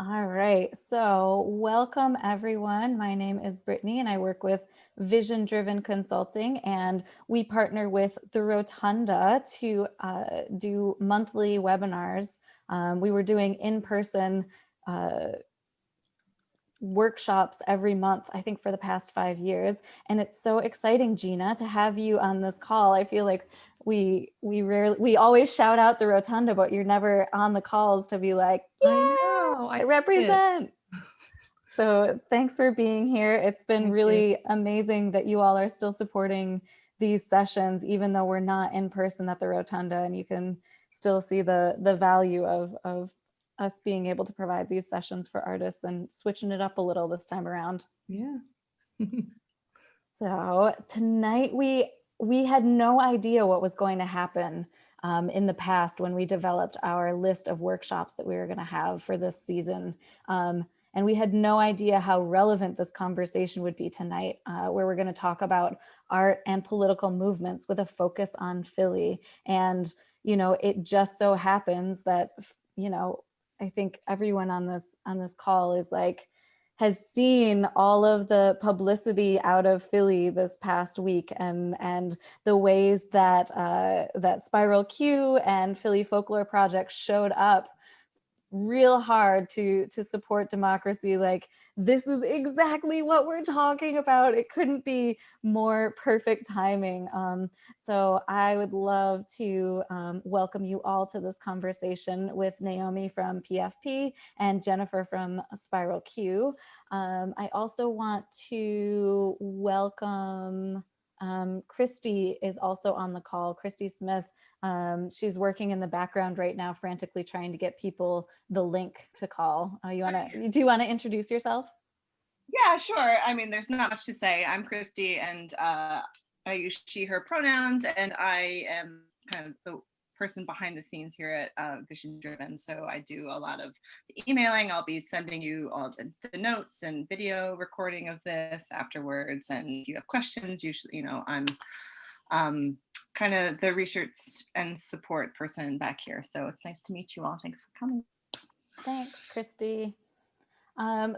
All right, so welcome everyone. My name is Brittany and I work with Vision Driven Consulting, and we partner with the Rotunda to do monthly webinars. We were doing in-person workshops every month, I think for the past 5 years. And it's so exciting, Gina, to have you on this call. I feel like we always shout out the Rotunda, but you're never on the calls to be like, I yeah, know. I represent. So thanks for being here. It's been Thank you. really amazing that you all are still supporting these sessions, even though we're not in person at the Rotunda, and you can still see the value of us being able to provide these sessions for artists and switching it up a little this time around. Yeah. So tonight we had no idea what was going to happen in the past when we developed our list of workshops that we were going to have for this season. And we had no idea how relevant this conversation would be tonight, where we're going to talk about art and political movements with a focus on Philly. And, it just so happens that, I think everyone on this call is like, has seen all of the publicity out of Philly this past week, and the ways that that Spiral Q and Philly Folklore Project showed up real hard to support democracy. Like, this is exactly what we're talking about. It couldn't be more perfect timing. So I would love to welcome you all to this conversation with Naomi from PFP and Jennifer from Spiral Q. I also want to welcome Christy is also on the call. Christy Smith. She's working in the background right now, frantically trying to get people the link to call. Do you want to introduce yourself? Yeah, sure. I mean, there's not much to say. I'm Christy, and I use she, her pronouns, and I am kind of the person behind the scenes here at Vision Driven. So I do a lot of the emailing. I'll be sending you all the notes and video recording of this afterwards. And if you have questions, usually, I'm kind of the research and support person back here. So it's nice to meet you all. Thanks for coming. Thanks, Christy.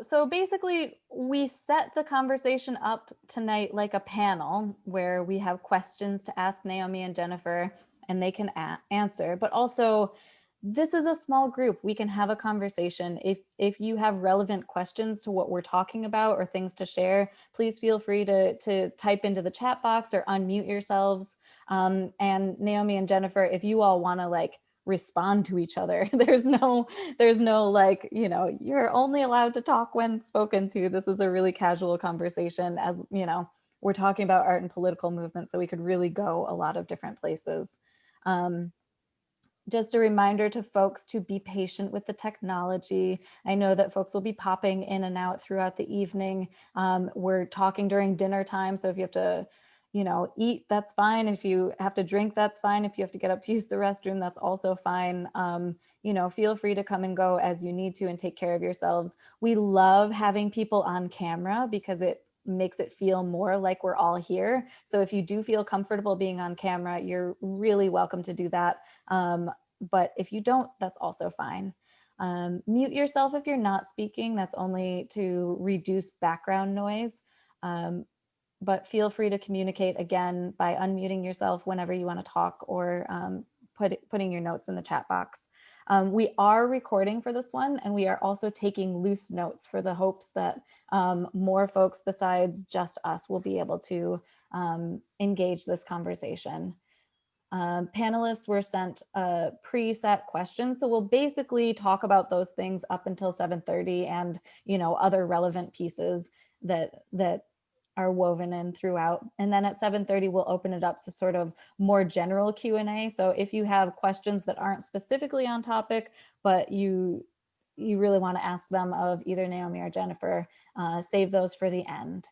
So basically, we set the conversation up tonight like a panel where we have questions to ask Naomi and Jennifer, and they can answer. But also, this is a small group. We can have a conversation. If you have relevant questions to what we're talking about or things to share, please feel free to type into the chat box or unmute yourselves. And Naomi and Jennifer, if you all want to respond to each other, there's no you're only allowed to talk when spoken to. This is a really casual conversation, as we're talking about art and political movement, so we could really go a lot of different places. Just a reminder to folks to be patient with the technology. I know that folks will be popping in and out throughout the evening. We're talking during dinner time, so if you have to eat, that's fine. If you have to drink, that's fine. If you have to get up to use the restroom, that's also fine. Feel free to come and go as you need to and take care of yourselves. We love having people on camera because it makes it feel more like we're all here. So if you do feel comfortable being on camera, you're really welcome to do that. But if you don't, that's also fine. Mute yourself if you're not speaking. That's only to reduce background noise. But feel free to communicate again by unmuting yourself whenever you want to talk, or putting your notes in the chat box. We are recording for this one, and we are also taking loose notes for the hopes that more folks besides just us will be able to engage this conversation. Panelists were sent a preset question, so we'll basically talk about those things up until 7:30, and other relevant pieces that are woven in throughout. And then at 7:30, we'll open it up to sort of more general Q&A. So if you have questions that aren't specifically on topic, but you really want to ask them of either Naomi or Jennifer, save those for the end.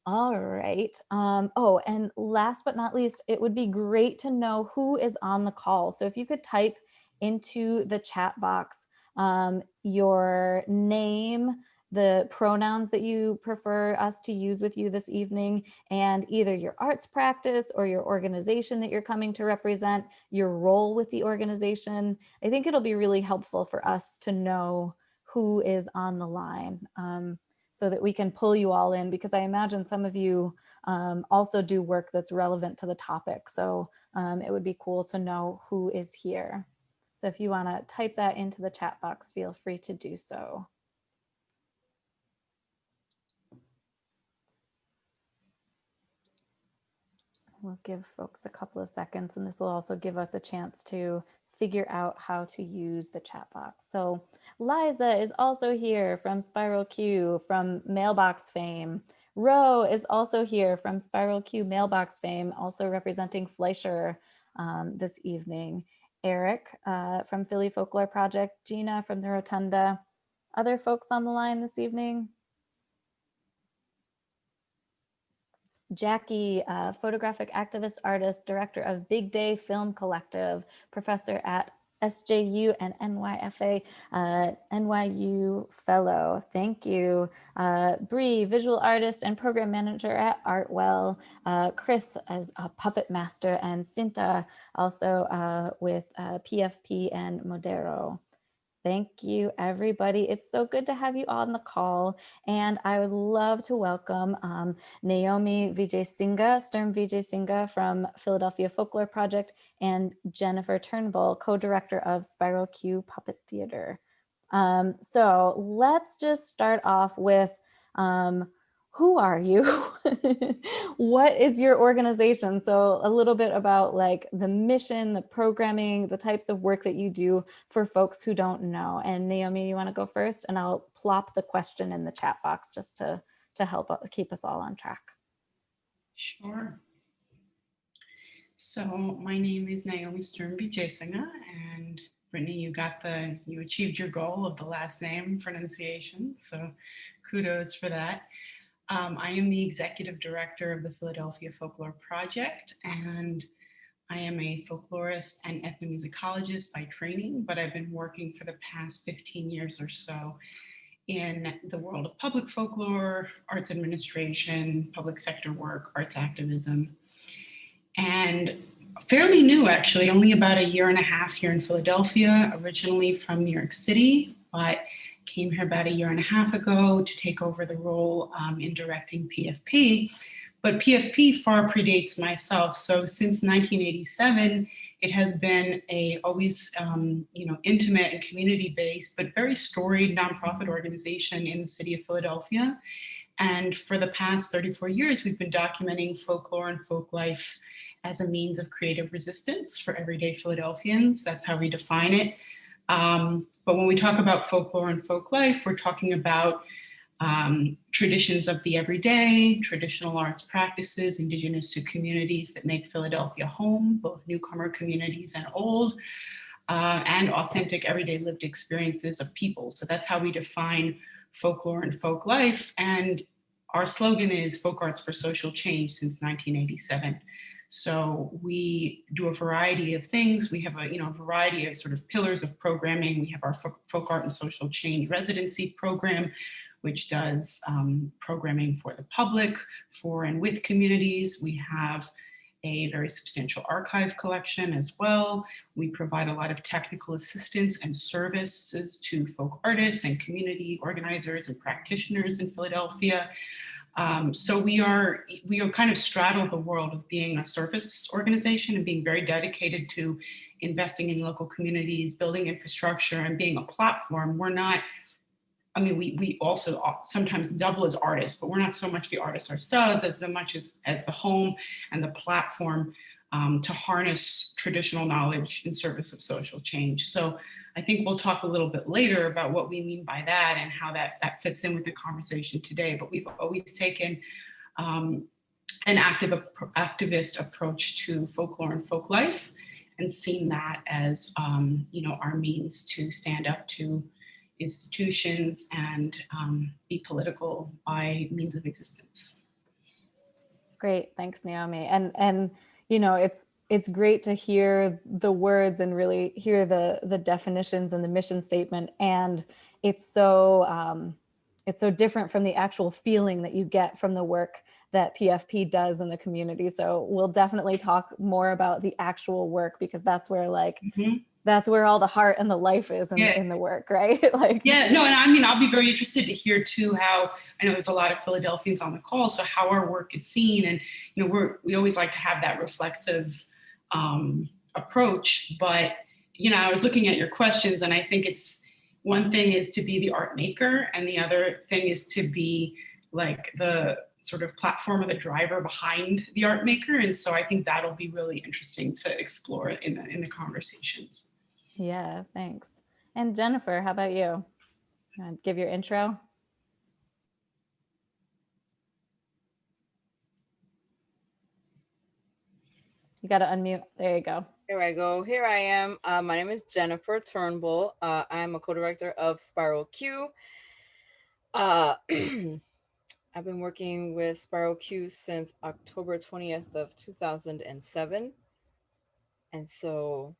All right. Oh, and last but not least, it would be great to know who is on the call. So if you could type into the chat box your name, the pronouns that you prefer us to use with you this evening, and either your arts practice or your organization that you're coming to represent, your role with the organization. I think it'll be really helpful for us to know who is on the line, so that we can pull you all in, because I imagine some of you also do work that's relevant to the topic. So it would be cool to know who is here. So if you want to type that into the chat box, feel free to do so. We'll give folks a couple of seconds, and this will also give us a chance to figure out how to use the chat box. So Liza is also here from Spiral Q, from Mailbox fame. Ro is also here from Spiral Q Mailbox fame, also representing Fleischer this evening. Eric from Philly Folklore Project, Gina from the Rotunda. Other folks on the line this evening? Jackie, photographic activist, artist, director of Big Day Film Collective, professor at SJU and NYFA, NYU fellow. Thank you. Bree, visual artist and program manager at Artwell. Chris as a puppet master, and Sinta also with PFP and Modero. Thank you, everybody. It's so good to have you on the call. And I would love to welcome Naomi Vijayasinghe, Sturm-Wijesinghe from Philadelphia Folklore Project, and Jennifer Turnbull, co-director of Spiral Q Puppet Theater. So let's just start off with who are you? What is your organization? So a little bit about like the mission, the programming, the types of work that you do for folks who don't know. And Naomi, you want to go first? And I'll plop the question in the chat box just to help keep us all on track. Sure. So my name is Naomi Sturm-Wijesinghe, and Brittany, you achieved your goal of the last name pronunciation. So kudos for that. I am the executive director of the Philadelphia Folklore Project, and I am a folklorist and ethnomusicologist by training, but I've been working for the past 15 years or so in the world of public folklore, arts administration, public sector work, arts activism, and fairly new, actually, only about a year and a half here in Philadelphia, originally from New York City, but came here about a year and a half ago to take over the role in directing PFP. But PFP far predates myself. So since 1987, it has been always intimate and community-based, but very storied nonprofit organization in the city of Philadelphia. And for the past 34 years, we've been documenting folklore and folk life as a means of creative resistance for everyday Philadelphians. That's how we define it. But when we talk about folklore and folk life, we're talking about traditions of the everyday, traditional arts practices indigenous to communities that make Philadelphia home, both newcomer communities and old, and authentic everyday lived experiences of people. So that's how we define folklore and folk life. And our slogan is folk arts for social change since 1987. So we do a variety of things. We have a variety of sort of pillars of programming. We have our folk art and social change residency program, which does programming for the public, for and with communities. We have a very substantial archive collection as well. We provide a lot of technical assistance and services to folk artists and community organizers and practitioners in Philadelphia. So we are kind of straddle the world of being a service organization and being very dedicated to investing in local communities, building infrastructure, and being a platform. We're not, we also sometimes double as artists, but we're not so much the artists ourselves as much as the home and the platform to harness traditional knowledge in service of social change. So I think we'll talk a little bit later about what we mean by that and how that fits in with the conversation today. But we've always taken an activist approach to folklore and folk life and seen that as our means to stand up to institutions and be political by means of existence. Great, thanks, Naomi. And it's great to hear the words and really hear the definitions and the mission statement. And it's so different from the actual feeling that you get from the work that PFP does in the community. So we'll definitely talk more about the actual work, because that's where that's where all the heart and the life is in the work, right? Like, yeah, no, and I mean, I'll be very interested to hear too how, I know there's a lot of Philadelphians on the call, so how our work is seen, and we always like to have that reflexive approach. But I was looking at your questions, and I think it's one thing is to be the art maker, and the other thing is to be like the sort of platform or the driver behind the art maker. And so I think that'll be really interesting to explore in the conversations. Yeah, thanks. And Jennifer, how about you? You want to give your intro? You got to unmute. There you go. Here I go. Here I am. My name is Jennifer Turnbull. I'm a co-director of Spiral Q. I've been working with Spiral Q since October 20th of 2007. And so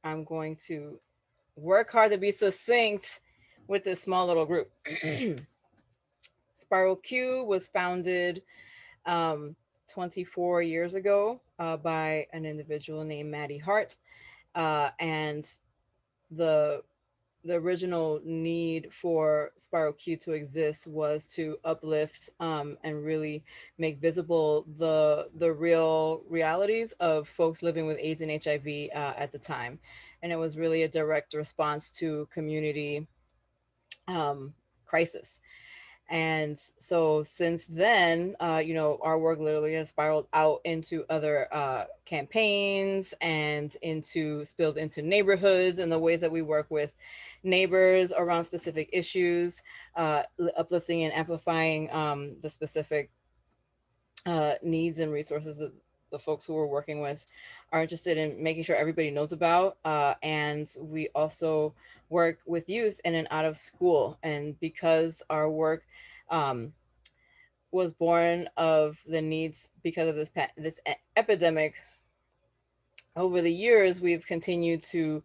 I'm going to work hard to be succinct with this small little group. Spiral Q was founded 24 years ago by an individual named Maddie Hart. And the original need for Spiral Q to exist was to uplift and really make visible the real realities of folks living with AIDS and HIV at the time. And it was really a direct response to community crisis. And so since then, our work literally has spiraled out into other campaigns and spilled into neighborhoods and the ways that we work with neighbors around specific issues, uplifting and amplifying the specific needs and resources that the folks who we're working with are interested in making sure everybody knows about. And we also work with youth in and out of school. And because our work was born of the needs because of this epidemic, over the years, we've continued to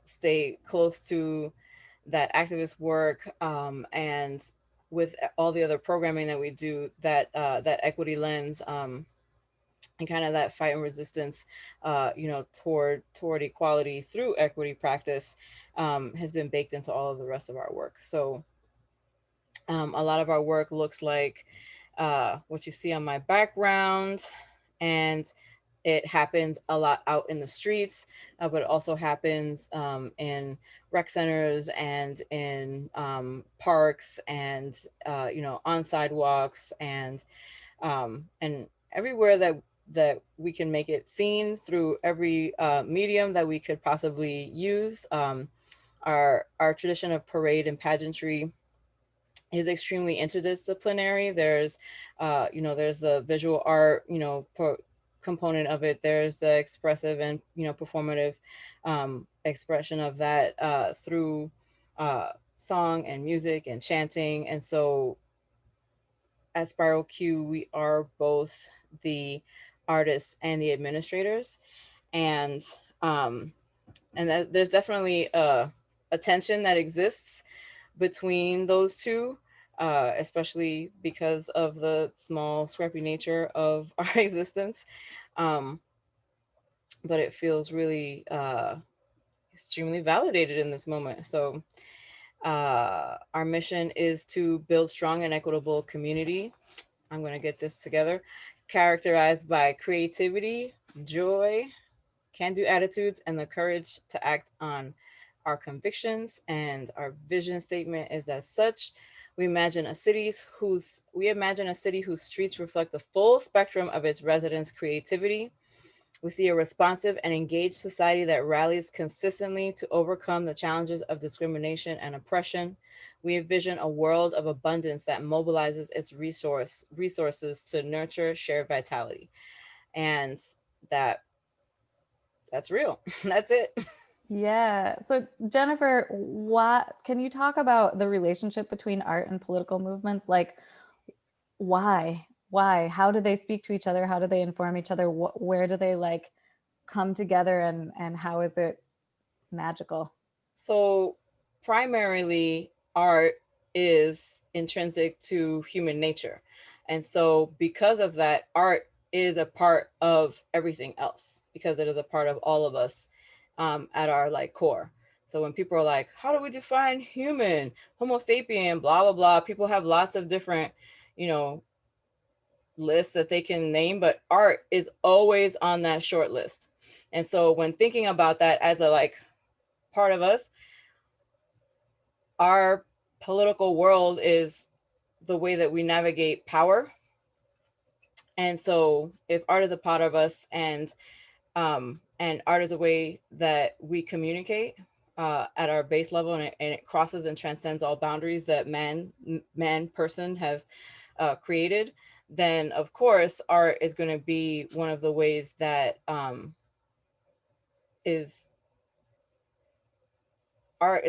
stay close to that activist work, and with all the other programming that we do, that equity lens, and kind of that fight and resistance, toward equality through equity practice, has been baked into all of the rest of our work. So a lot of our work looks like what you see on my background, and it happens a lot out in the streets, but it also happens in rec centers and in parks and on sidewalks and everywhere that we can make it seen through every medium that we could possibly use. Our tradition of parade and pageantry is extremely interdisciplinary. There's the visual art, component of it. There's the expressive and performative expression of that through song and music and chanting. And so at Spiral Q, we are both the artists and the administrators, and that there's definitely a tension that exists between those two, especially because of the small, scrappy nature of our existence. But it feels really extremely validated in this moment. So our mission is to build strong and equitable community. I'm going to get this together. Characterized by creativity, joy, can-do attitudes, and the courage to act on our convictions. And our vision statement is as such: we imagine a city whose streets reflect the full spectrum of its residents' creativity. We see a responsive and engaged society that rallies consistently to overcome the challenges of discrimination and oppression. We envision a world of abundance that mobilizes its resources to nurture shared vitality. And that's real. That's it. Yeah. So Jennifer, what can you talk about the relationship between art and political movements? Like, why? How do they speak to each other? How do they inform each other? Where do they like come together, and how is it magical? So primarily, art is intrinsic to human nature. And so because of that, art is a part of everything else, because it is a part of all of us. at our like core. So when people are like, how do we define human, Homo sapien, blah, blah, blah, people have lots of different, you know, lists that they can name, but art is always on that short list. And so when thinking about that as a like part of us, our political world is the way that we navigate power. And so if art is a part of us, and art is a way that we communicate at our base level, and it crosses and transcends all boundaries that person have created, then of course art is going to be one of the ways that art is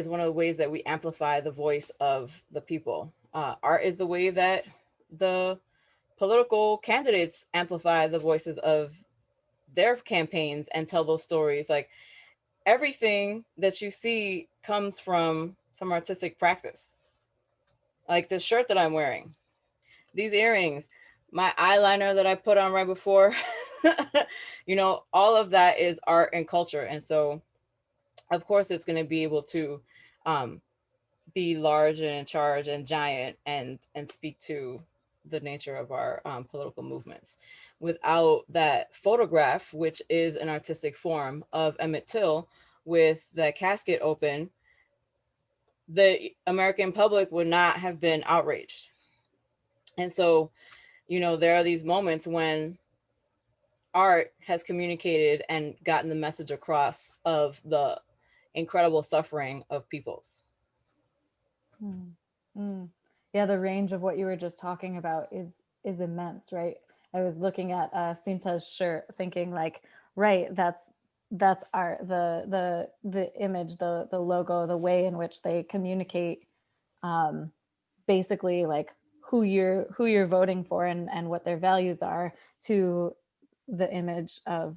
one of the ways that we amplify the voice of the people. Art is the way that the political candidates amplify the voices of their campaigns and tell those stories. Like everything that you see comes from some artistic practice. Like the shirt that I'm wearing, these earrings, my eyeliner that I put on right before, you know, all of that is art and culture. And so of course it's going to be able to be large and in charge and giant and speak to the nature of our political movements. Without that photograph, which is an artistic form of Emmett Till with the casket open, the American public would not have been outraged. And so, you know, there are these moments when art has communicated and gotten the message across of the incredible suffering of peoples. Yeah, the range of what you were just talking about is immense, right? I was looking at Sinta's shirt thinking like, right, that's art, the image, the logo, the way in which they communicate basically like who you're voting for and what their values are, to the image of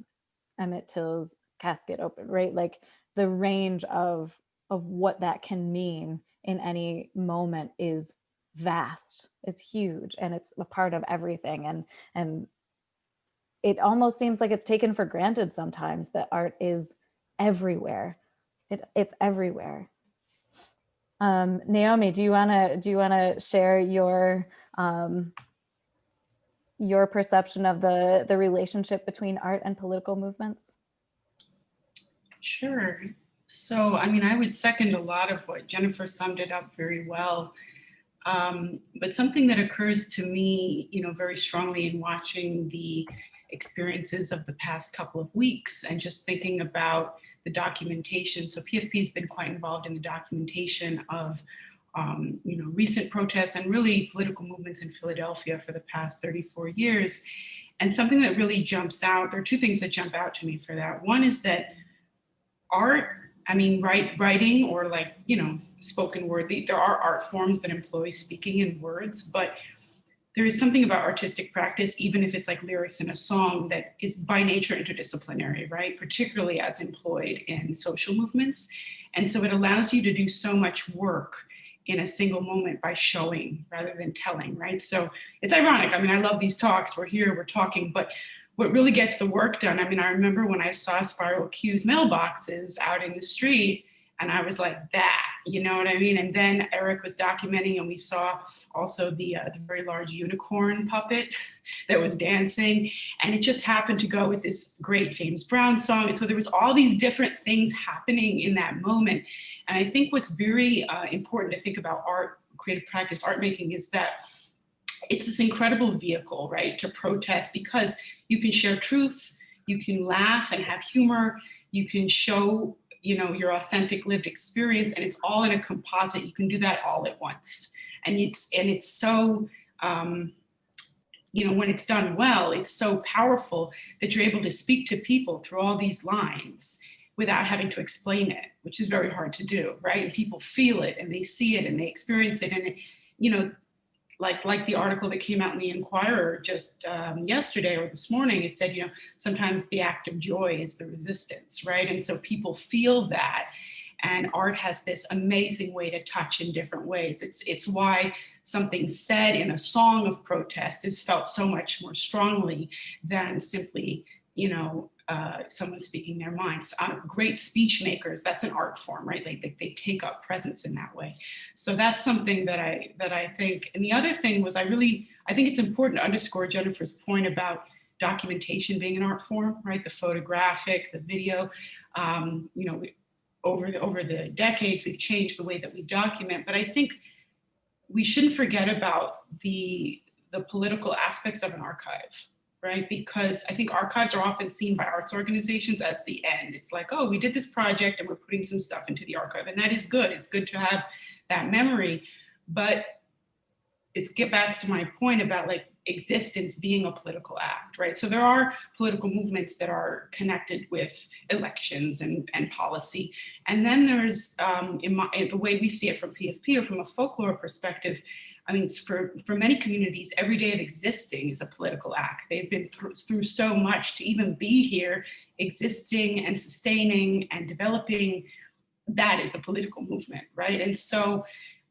Emmett Till's casket open, right? Like the range of what that can mean in any moment is vast. It's huge, and it's a part of everything. And it almost seems like it's taken for granted sometimes that art is everywhere. It's everywhere. Naomi, do you wanna share your perception of the relationship between art and political movements? Sure. So, I mean, I would second a lot of what Jennifer summed it up very well. But something that occurs to me, you know, very strongly in watching the experiences of the past couple of weeks and just thinking about the documentation. So PFP has been quite involved in the documentation of, you know, recent protests and really political movements in Philadelphia for the past 34 years. And something that really jumps out, there are two things that jump out to me for that. One is that art, I mean, writing or like, you know, spoken word, there are art forms that employ speaking in words, but there is something about artistic practice, even if it's like lyrics in a song, that is by nature interdisciplinary, right? Particularly as employed in social movements. And so it allows you to do so much work in a single moment by showing rather than telling, right? So it's ironic. I mean, I love these talks. We're here, we're talking, but what really gets the work done, I mean, I remember when I saw Spiral Q's mailboxes out in the street, and I was like, that, you know what I mean? And then Eric was documenting, and we saw also the very large unicorn puppet that was dancing. And it just happened to go with this great James Brown song. And so there was all these different things happening in that moment. And I think what's very important to think about art, creative practice, art making, is that it's this incredible vehicle, right, to protest, because you can share truth, you can laugh and have humor, you can show, you know, your authentic lived experience, and it's all in a composite. You can do that all at once. And it's so, you know, when it's done well, it's so powerful that you're able to speak to people through all these lines without having to explain it, which is very hard to do, right? And people feel it and they see it and they experience it. And, it, you know, like the article that came out in the Inquirer just yesterday or this morning, it said, you know, sometimes the act of joy is the resistance, right? And so people feel that, and art has this amazing way to touch in different ways. It's why something said in a song of protest is felt so much more strongly than simply, you know, someone speaking their minds. Great speech makers, that's an art form, right? They take up presence in that way. So that's something that I think. And the other thing was I think it's important to underscore Jennifer's point about documentation being an art form, right? The photographic, the video, over the decades, we've changed the way that we document, but I think we shouldn't forget about the political aspects of an archive, right? Because I think archives are often seen by arts organizations as the end. It's like, oh, we did this project and we're putting some stuff into the archive, and that is good. It's good to have that memory, but get back to my point about like existence being a political act, right? So there are political movements that are connected with elections and policy. And then there's, in the way we see it from PFP or from a folklore perspective, I mean, for many communities, every day of existing is a political act. They've been through so much to even be here, existing and sustaining and developing. That is a political movement, right? And so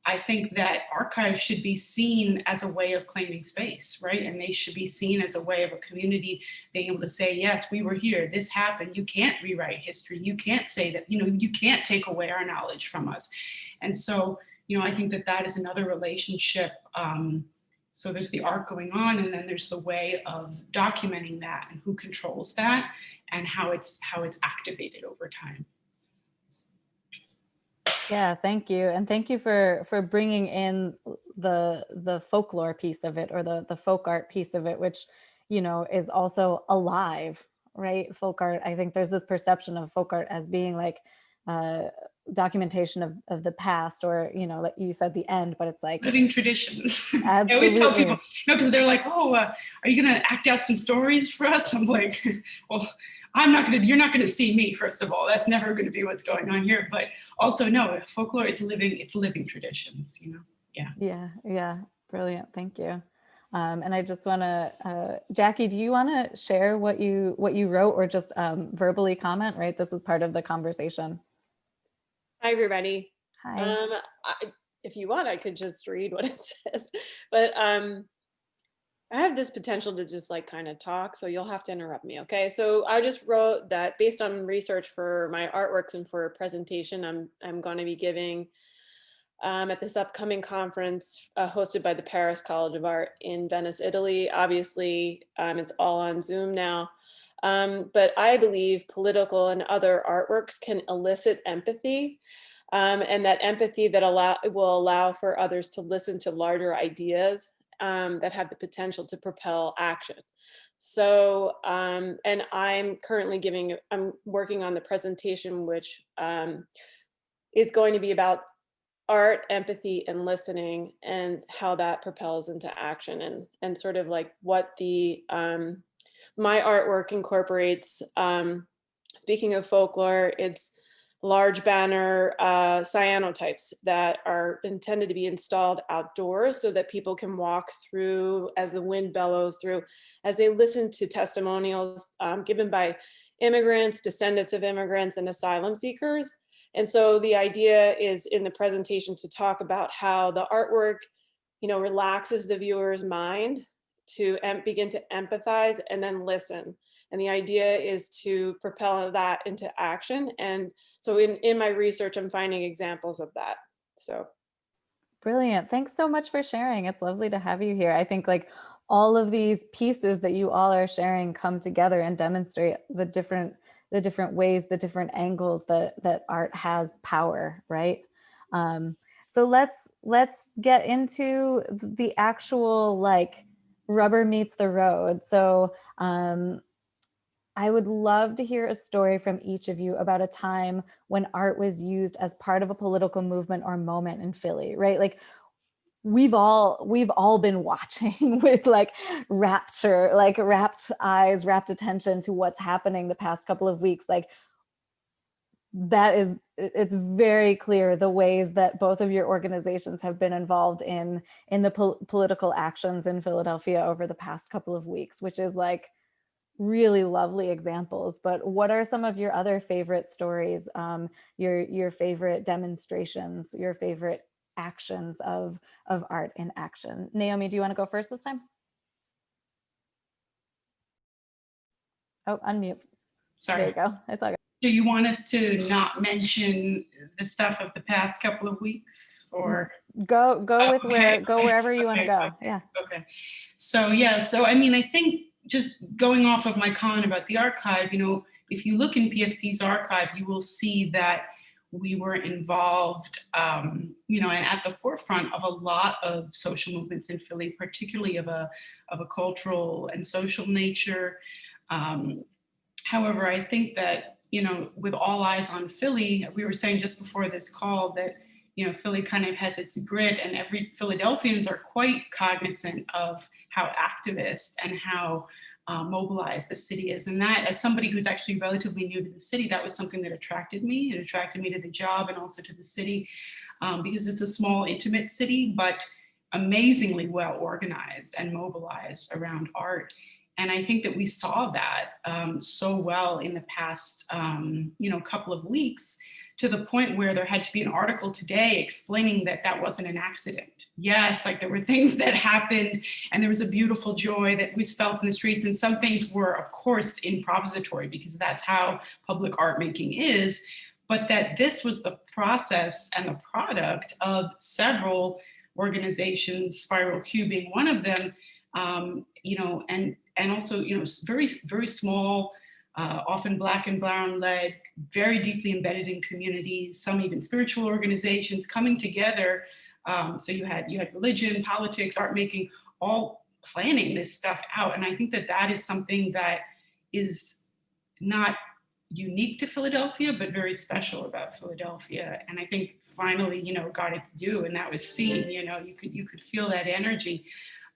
I think that archives should be seen as a way of claiming space, right? And they should be seen as a way of a community being able to say, yes, we were here, this happened. You can't rewrite history. You can't say that, you can't take away our knowledge from us. And so, I think that is another relationship. So there's the art going on, and then there's the way of documenting that and who controls that and how it's activated over time. Yeah, thank you. And thank you for bringing in the folklore piece of it, or the folk art piece of it, which, is also alive, right? Folk art, I think there's this perception of folk art as being like documentation of the past, or, like you said, the end, but it's like living traditions. Absolutely. I always tell people, because they're like, oh, are you going to act out some stories for us? I'm like, well, you're not going to see me, first of all. That's never going to be what's going on here. But also, no, folklore is living traditions, Yeah. Brilliant. Thank you. And I just want to, Jackie, do you want to share what you wrote, or just verbally comment, right? This is part of the conversation. Hi, everybody. Hi. If you want, I could just read what it says, but I have this potential to just like kind of talk, so you'll have to interrupt me, okay? So I just wrote that based on research for my artworks and for a presentation I'm going to be giving at this upcoming conference hosted by the Paris College of Art in Venice, Italy. Obviously, it's all on Zoom now, but I believe political and other artworks can elicit empathy, and that empathy that will allow for others to listen to larger ideas that have the potential to propel action. So, and I'm working on the presentation, which is going to be about art, empathy, and listening, and how that propels into action, and sort of like what the my artwork incorporates. Speaking of folklore, it's large banner cyanotypes that are intended to be installed outdoors so that people can walk through as the wind bellows through, as they listen to testimonials given by immigrants, descendants of immigrants, and asylum seekers. And so the idea is in the presentation to talk about how the artwork, relaxes the viewer's mind to begin to empathize and then listen. And the idea is to propel that into action. And so in my research, I'm finding examples of that. So. Brilliant. Thanks so much for sharing. It's lovely to have you here. I think like all of these pieces that you all are sharing come together and demonstrate the different ways, the different angles that art has power, right? So let's get into the actual like rubber meets the road. So I would love to hear a story from each of you about a time when art was used as part of a political movement or moment in Philly, right? Like we've all been watching with like rapture, like rapt eyes, rapt attention to what's happening the past couple of weeks. Like it's very clear the ways that both of your organizations have been involved in the political actions in Philadelphia over the past couple of weeks, which is like really lovely examples. But what are some of your other favorite stories, your favorite demonstrations, your favorite actions of art in action? Naomi, do you want to go first this time? Oh, unmute. Sorry. There you go. It's all good. Do you want us to not mention the stuff of the past couple of weeks, or? Go with go wherever you want to go. Okay, Yeah. Okay. So yeah, so I mean, I think just going off of my comment about the archive, if you look in PFP's archive, you will see that we were involved, and at the forefront of a lot of social movements in Philly, particularly of a cultural and social nature. However, I think that, with all eyes on Philly, we were saying just before this call that, Philly kind of has its grit, and every Philadelphians are quite cognizant of how activist and how mobilized the city is. And that, as somebody who's actually relatively new to the city, that was something that attracted me. It attracted me to the job and also to the city, because it's a small, intimate city, but amazingly well organized and mobilized around art. And I think that we saw that so well in the past, couple of weeks, to the point where there had to be an article today explaining that that wasn't an accident. Yes, like there were things that happened, and there was a beautiful joy that was felt in the streets. And some things were, of course, improvisatory, because that's how public art making is. But that this was the process and the product of several organizations, Spiral Q being one of them, and also, very, very small, often Black and brown led, very deeply embedded in communities, some even spiritual organizations coming together. So you had religion, politics, art making, all planning this stuff out. And I think that that is something that is not unique to Philadelphia, but very special about Philadelphia. And I think finally, got its due, and that was seen. You could feel that energy.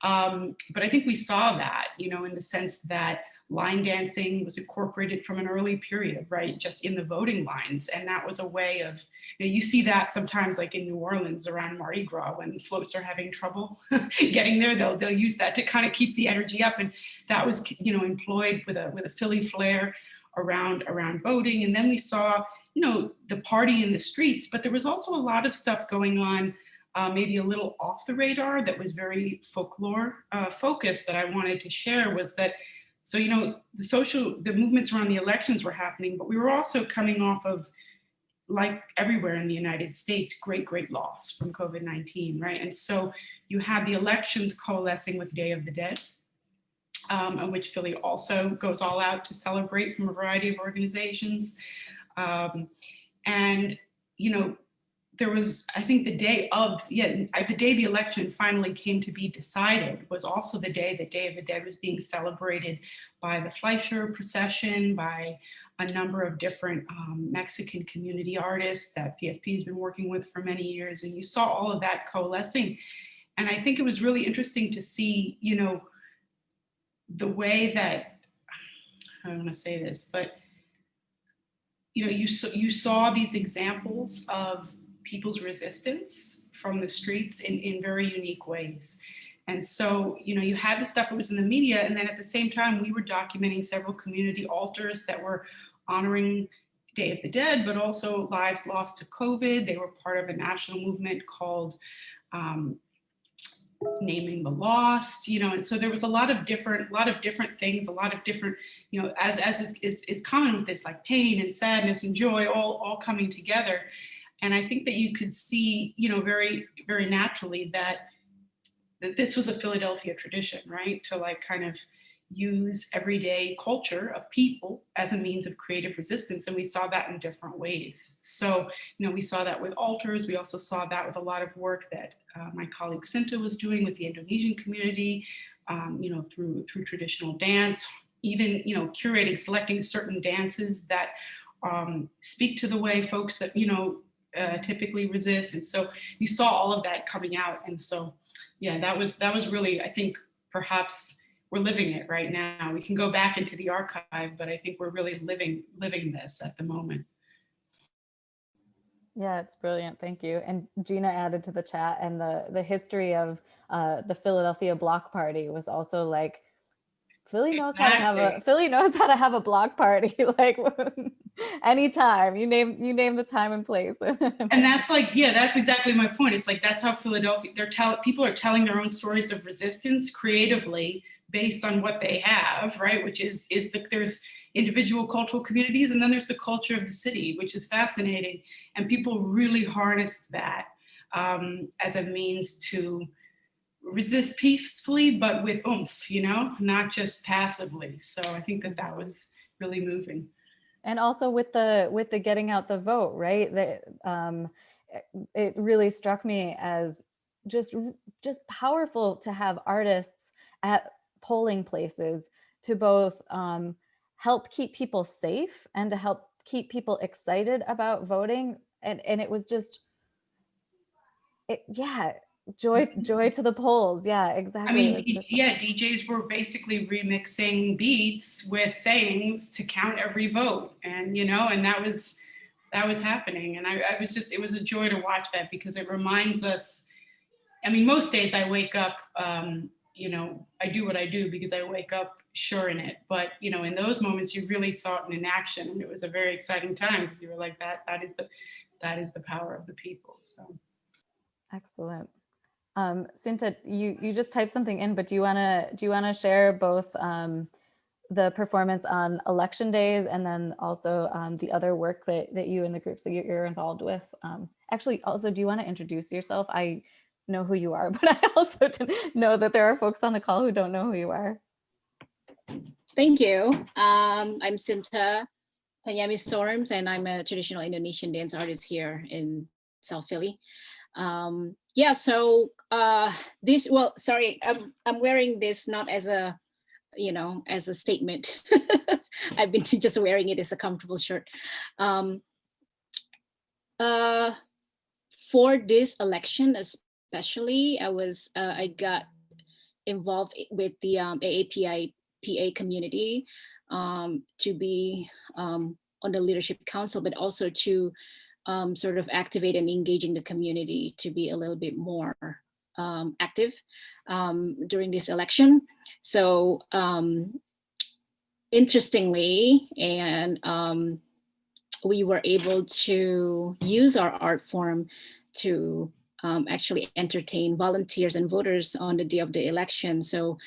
But I think we saw that, in the sense that line dancing was incorporated from an early period, right? Just in the voting lines. And that was a way of, you see that sometimes like in New Orleans around Mardi Gras, when floats are having trouble getting there, they'll use that to kind of keep the energy up. And that was, employed with a Philly flair around voting. And then we saw, the party in the streets, but there was also a lot of stuff going on, maybe a little off the radar, that was very folklore focused, that I wanted to share. Was that, so, the movements around the elections were happening, but we were also coming off of, like everywhere in the United States, great loss from COVID-19, right? And so you had the elections coalescing with Day of the Dead, in which Philly also goes all out to celebrate from a variety of organizations. And, there was, I think the day the election finally came to be decided was also the day that Day of the Dead was being celebrated by the Fleischer procession, by a number of different Mexican community artists that PFP has been working with for many years. And you saw all of that coalescing. And I think it was really interesting to see, the way that, I don't want to say this, but, you saw these examples of people's resistance from the streets in very unique ways. And so, you had the stuff that was in the media, and then at the same time, we were documenting several community altars that were honoring Day of the Dead, but also lives lost to COVID. They were part of a national movement called Naming the Lost, and so there was a lot of different things, a lot of different, as is common with this, like pain and sadness and joy, all coming together. And I think that you could see, very, very naturally that this was a Philadelphia tradition, right? To like kind of use everyday culture of people as a means of creative resistance. And we saw that in different ways. So, we saw that with altars. We also saw that with a lot of work that my colleague Sinta was doing with the Indonesian community, through traditional dance, even, curating, selecting certain dances that speak to the way folks that, typically resist. And so you saw all of that coming out. And so, yeah, that was really, I think, perhaps we're living it right now. We can go back into the archive, but I think we're really living this at the moment. Yeah, it's brilliant. Thank you. And Gina added to the chat, and the history of the Philadelphia Block Party was also like, Philly knows how to have a block party, like anytime you name the time and place. And that's like, yeah, that's exactly my point. It's like, that's how Philadelphia, people are telling their own stories of resistance creatively based on what they have, right? Which is that there's, individual cultural communities, and then there's the culture of the city, which is fascinating. And people really harnessed that as a means to resist peacefully, but with oomph, you know, not just passively. So I think that that was really moving. And also with the getting out the vote, right? That it really struck me as just powerful to have artists at polling places to both help keep people safe and to help keep people excited about voting. And it was just, joy to the polls. Yeah, exactly. I mean, DJs were basically remixing beats with sayings to count every vote, and you know, and that was happening. And I was just, it was a joy to watch that, because it reminds us. I mean, most days I wake up, you know, I do what I do because I wake up sure in it. But you know, in those moments, you really saw it in action, and it was a very exciting time, because you were like, that is the power of the people. So excellent. Sinta, you just typed something in, but do you wanna share both the performance on election days and then also the other work that you and the groups that you're involved with? Actually, also, do you want to introduce yourself? I know who you are, but I also know that there are folks on the call who don't know who you are. Thank you. I'm Sinta Storms, and I'm a traditional Indonesian dance artist here in South Philly. Yeah, so this, well, sorry, I'm wearing this not as a, you know, as a statement. I've been just wearing it as a comfortable shirt. For this election especially, I got involved with the AAPI-PA community to be on the leadership council, but also to sort of activate and engage in the community to be a little bit more active during this election. So interestingly, and we were able to use our art form to actually entertain volunteers and voters on the day of the election. So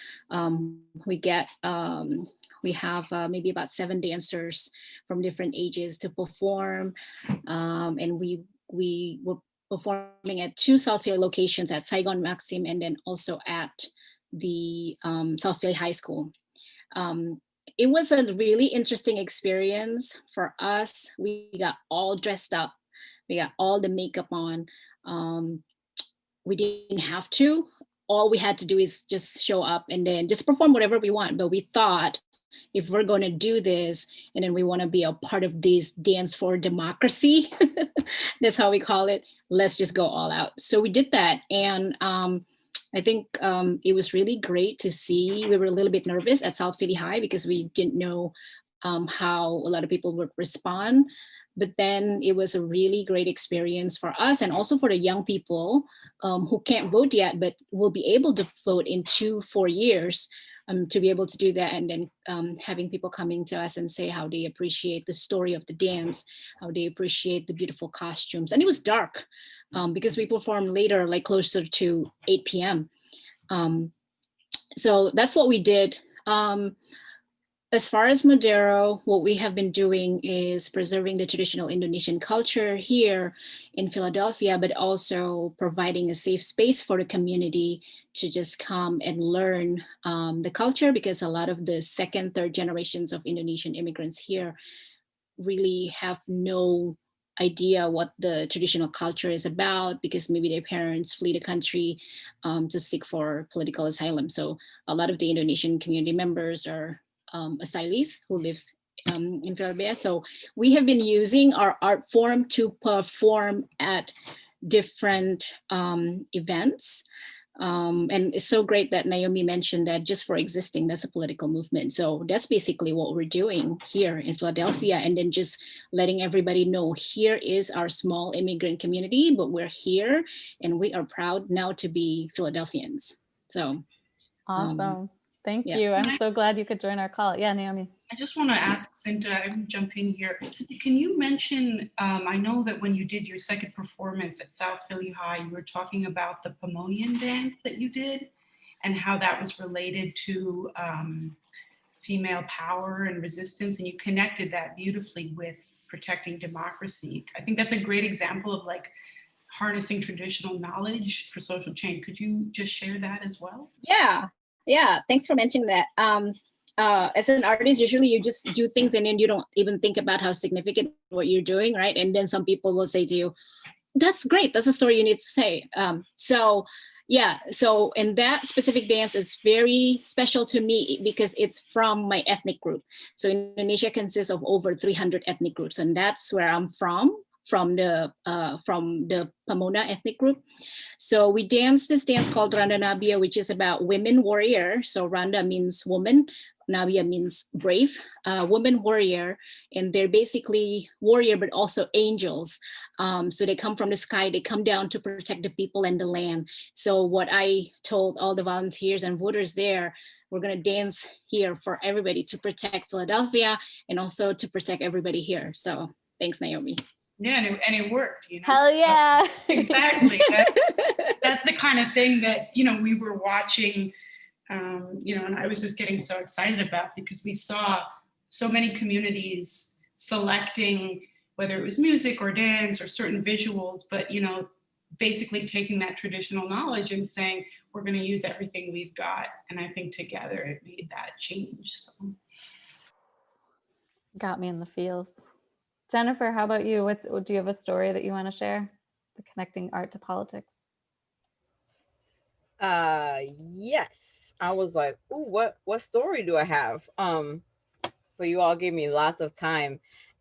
we have maybe about 7 dancers from different ages to perform. And we were performing at 2 South Philly locations, at Saigon Maxim and then also at the South Philly High School. It was a really interesting experience for us. We got all dressed up. We got all the makeup on. We didn't have to. All we had to do is just show up and then just perform whatever we want. But we thought, if we're going to do this and then we want to be a part of this dance for democracy, that's how we call it, let's just go all out. So we did that. And I think it was really great to see. We were a little bit nervous at South Philly High because we didn't know how a lot of people would respond. But then it was a really great experience for us and also for the young people who can't vote yet, but will be able to vote in 2-4 years, to be able to do that. And then having people coming to us and say how they appreciate the story of the dance, how they appreciate the beautiful costumes. And it was dark because we performed later, like closer to 8 p.m. So that's what we did. As far as Madero, what we have been doing is preserving the traditional Indonesian culture here in Philadelphia, but also providing a safe space for the community to just come and learn the culture, because a lot of the 2nd, 3rd generations of Indonesian immigrants here really have no idea what the traditional culture is about, because maybe their parents flee the country to seek for political asylum. So a lot of the Indonesian community members are asylees who lives in Philadelphia. So we have been using our art form to perform at different events. And it's so great that Naomi mentioned that just for existing, that's a political movement. So that's basically what we're doing here in Philadelphia, and then just letting everybody know here is our small immigrant community, but we're here and we are proud now to be Philadelphians. So awesome. Thank you. I'm so glad you could join our call. Yeah, Naomi. I just want to ask Sinta, I'm jumping here. Sinta, can you mention, I know that when you did your 2nd performance at South Philly High, you were talking about the Pomonian dance that you did and how that was related to female power and resistance, and you connected that beautifully with protecting democracy. I think that's a great example of like harnessing traditional knowledge for social change. Could you just share that as well? Yeah, thanks for mentioning that. As an artist, usually you just do things and then you don't even think about how significant what you're doing, right? And then some people will say to you, that's great, that's a story you need to say. So and that specific dance is very special to me because it's from my ethnic group. So Indonesia consists of over 300 ethnic groups, and that's where I'm from the Pamona ethnic group. So we dance this dance called Randa Nabia, which is about women warrior. So Randa means woman, Nabia means brave, woman warrior, and they're basically warrior, but also angels. So they come from the sky, they come down to protect the people and the land. So what I told all the volunteers and voters there, we're gonna dance here for everybody to protect Philadelphia and also to protect everybody here. So thanks, Naomi. Yeah, and it worked, you know. Hell yeah. Exactly. That's the kind of thing that, you know, we were watching, you know, and I was just getting so excited about, because we saw so many communities selecting whether it was music or dance or certain visuals, but, you know, basically taking that traditional knowledge and saying, we're going to use everything we've got. And I think together it made that change. So. Got me in the feels. Jennifer, how about you? Do you have a story that you want to share? The connecting art to politics. Yes. I was like, ooh, what story do I have? But you all gave me lots of time,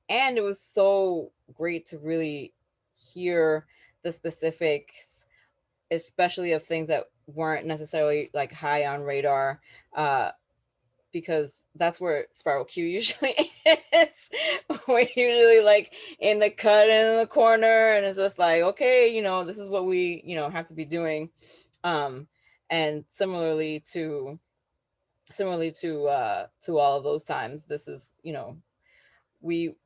and it was so great to really hear the specifics, especially of things that weren't necessarily like high on radar, because that's where Spiral Q usually is. We're usually like in the cut in the corner, and it's just like, okay, you know, this is what we, you know, have to be doing. And similarly to all of those times, this is, you know, we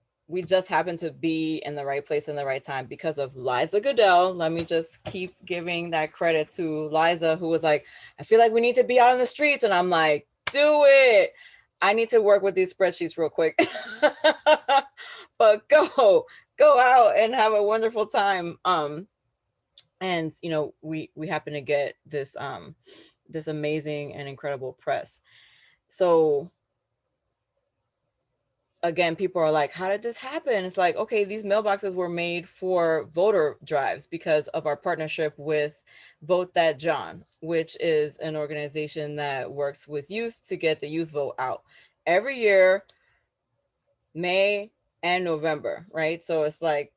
just happen to be in the right place in the right time because of Liza Goodell. Let me just keep giving that credit to Liza, who was like, I feel like we need to be out on the streets. And I'm like, do it. I need to work with these spreadsheets real quick. But go out and have a wonderful time. And you know, we happen to get this this amazing and incredible press. So again, people are like, how did this happen? It's like, okay, these mailboxes were made for voter drives because of our partnership with Vote That John, which is an organization that works with youth to get the youth vote out every year, May and November, right? So it's like,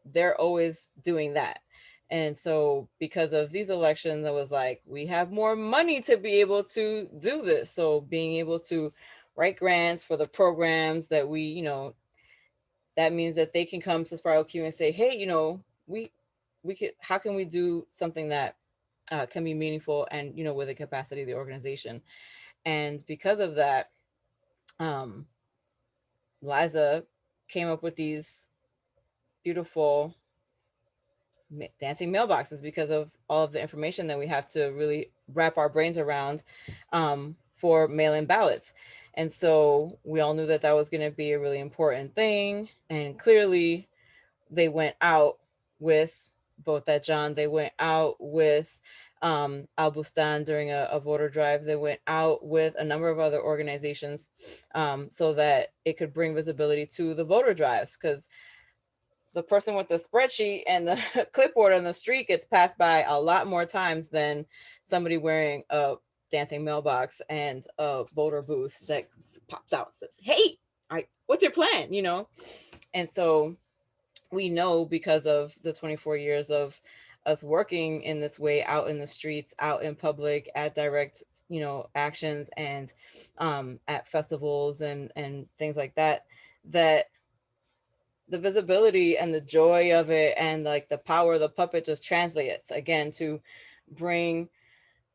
they're always doing that. And so because of these elections, I was like, we have more money to be able to do this. So being able to write grants for the programs that we, you know, that means that they can come to Spiral Q and say, hey, you know, we could, how can we do something that can be meaningful and, you know, with the capacity of the organization. And because of that, Liza came up with these beautiful dancing mailboxes because of all of the information that we have to really wrap our brains around for mail-in ballots. And so we all knew that that was going to be a really important thing. And clearly they went out with Vote That John. They went out with Al Bustan during a voter drive. They went out with a number of other organizations so that it could bring visibility to the voter drives, because the person with the spreadsheet and the clipboard on the street gets passed by a lot more times than somebody wearing a dancing mailbox and a voter booth that pops out and says, hey, what's your plan? You know? And so we know, because of the 24 years of us working in this way, out in the streets, out in public, at direct, you know, actions, and at festivals and things like that, that the visibility and the joy of it and like the power of the puppet just translates again to bring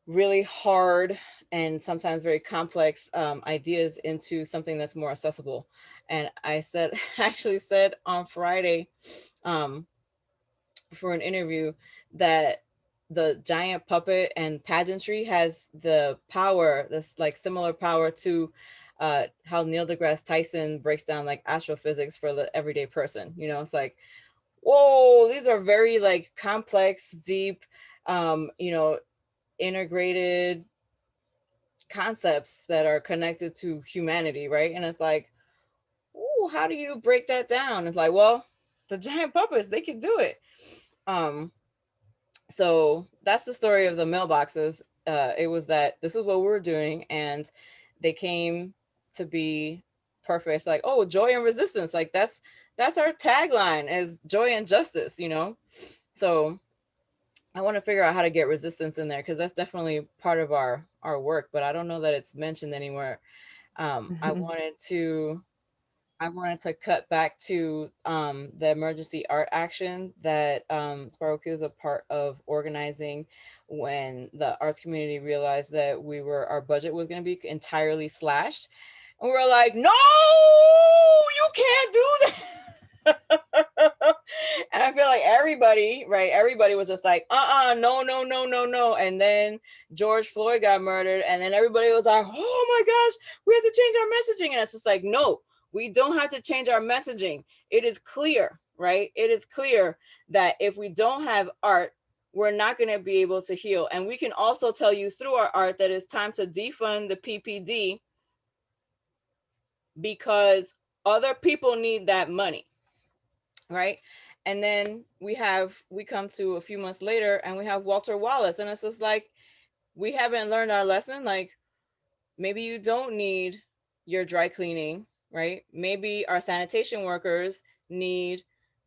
really hard and sometimes very complex ideas into something that's more accessible. And I actually said on Friday for an interview that the giant puppet and pageantry has the power, this like similar power to how Neil deGrasse Tyson breaks down like astrophysics for the everyday person. You know, it's like, whoa, these are very like complex, deep, you know, integrated concepts that are connected to humanity, right? And it's like, ooh, how do you break that down? It's like, well, the giant puppets, they can do it. So that's the story of the mailboxes. It was that this is what we were doing, and they came to be perfect. It's like, oh, joy and resistance. Like that's our tagline, is joy and justice, you know? So I want to figure out how to get resistance in there, because that's definitely part of our work, but I don't know that it's mentioned anywhere. I wanted to cut back to the emergency art action that Spiral Q is a part of organizing when the arts community realized that our budget was going to be entirely slashed. And we were like, no, you can't do that. And I feel like everybody was just like, no. And then George Floyd got murdered, and then everybody was like, oh my gosh, we have to change our messaging. And it's just like, no, we don't have to change our messaging. It is clear, right? It is clear that if we don't have art, we're not going to be able to heal. And we can also tell you through our art that it's time to defund the PPD, because other people need that money, right? And then we come to a few months later and we have Walter Wallace, and it's just like, we haven't learned our lesson. Like, maybe you don't need your dry cleaning, right? Maybe our sanitation workers need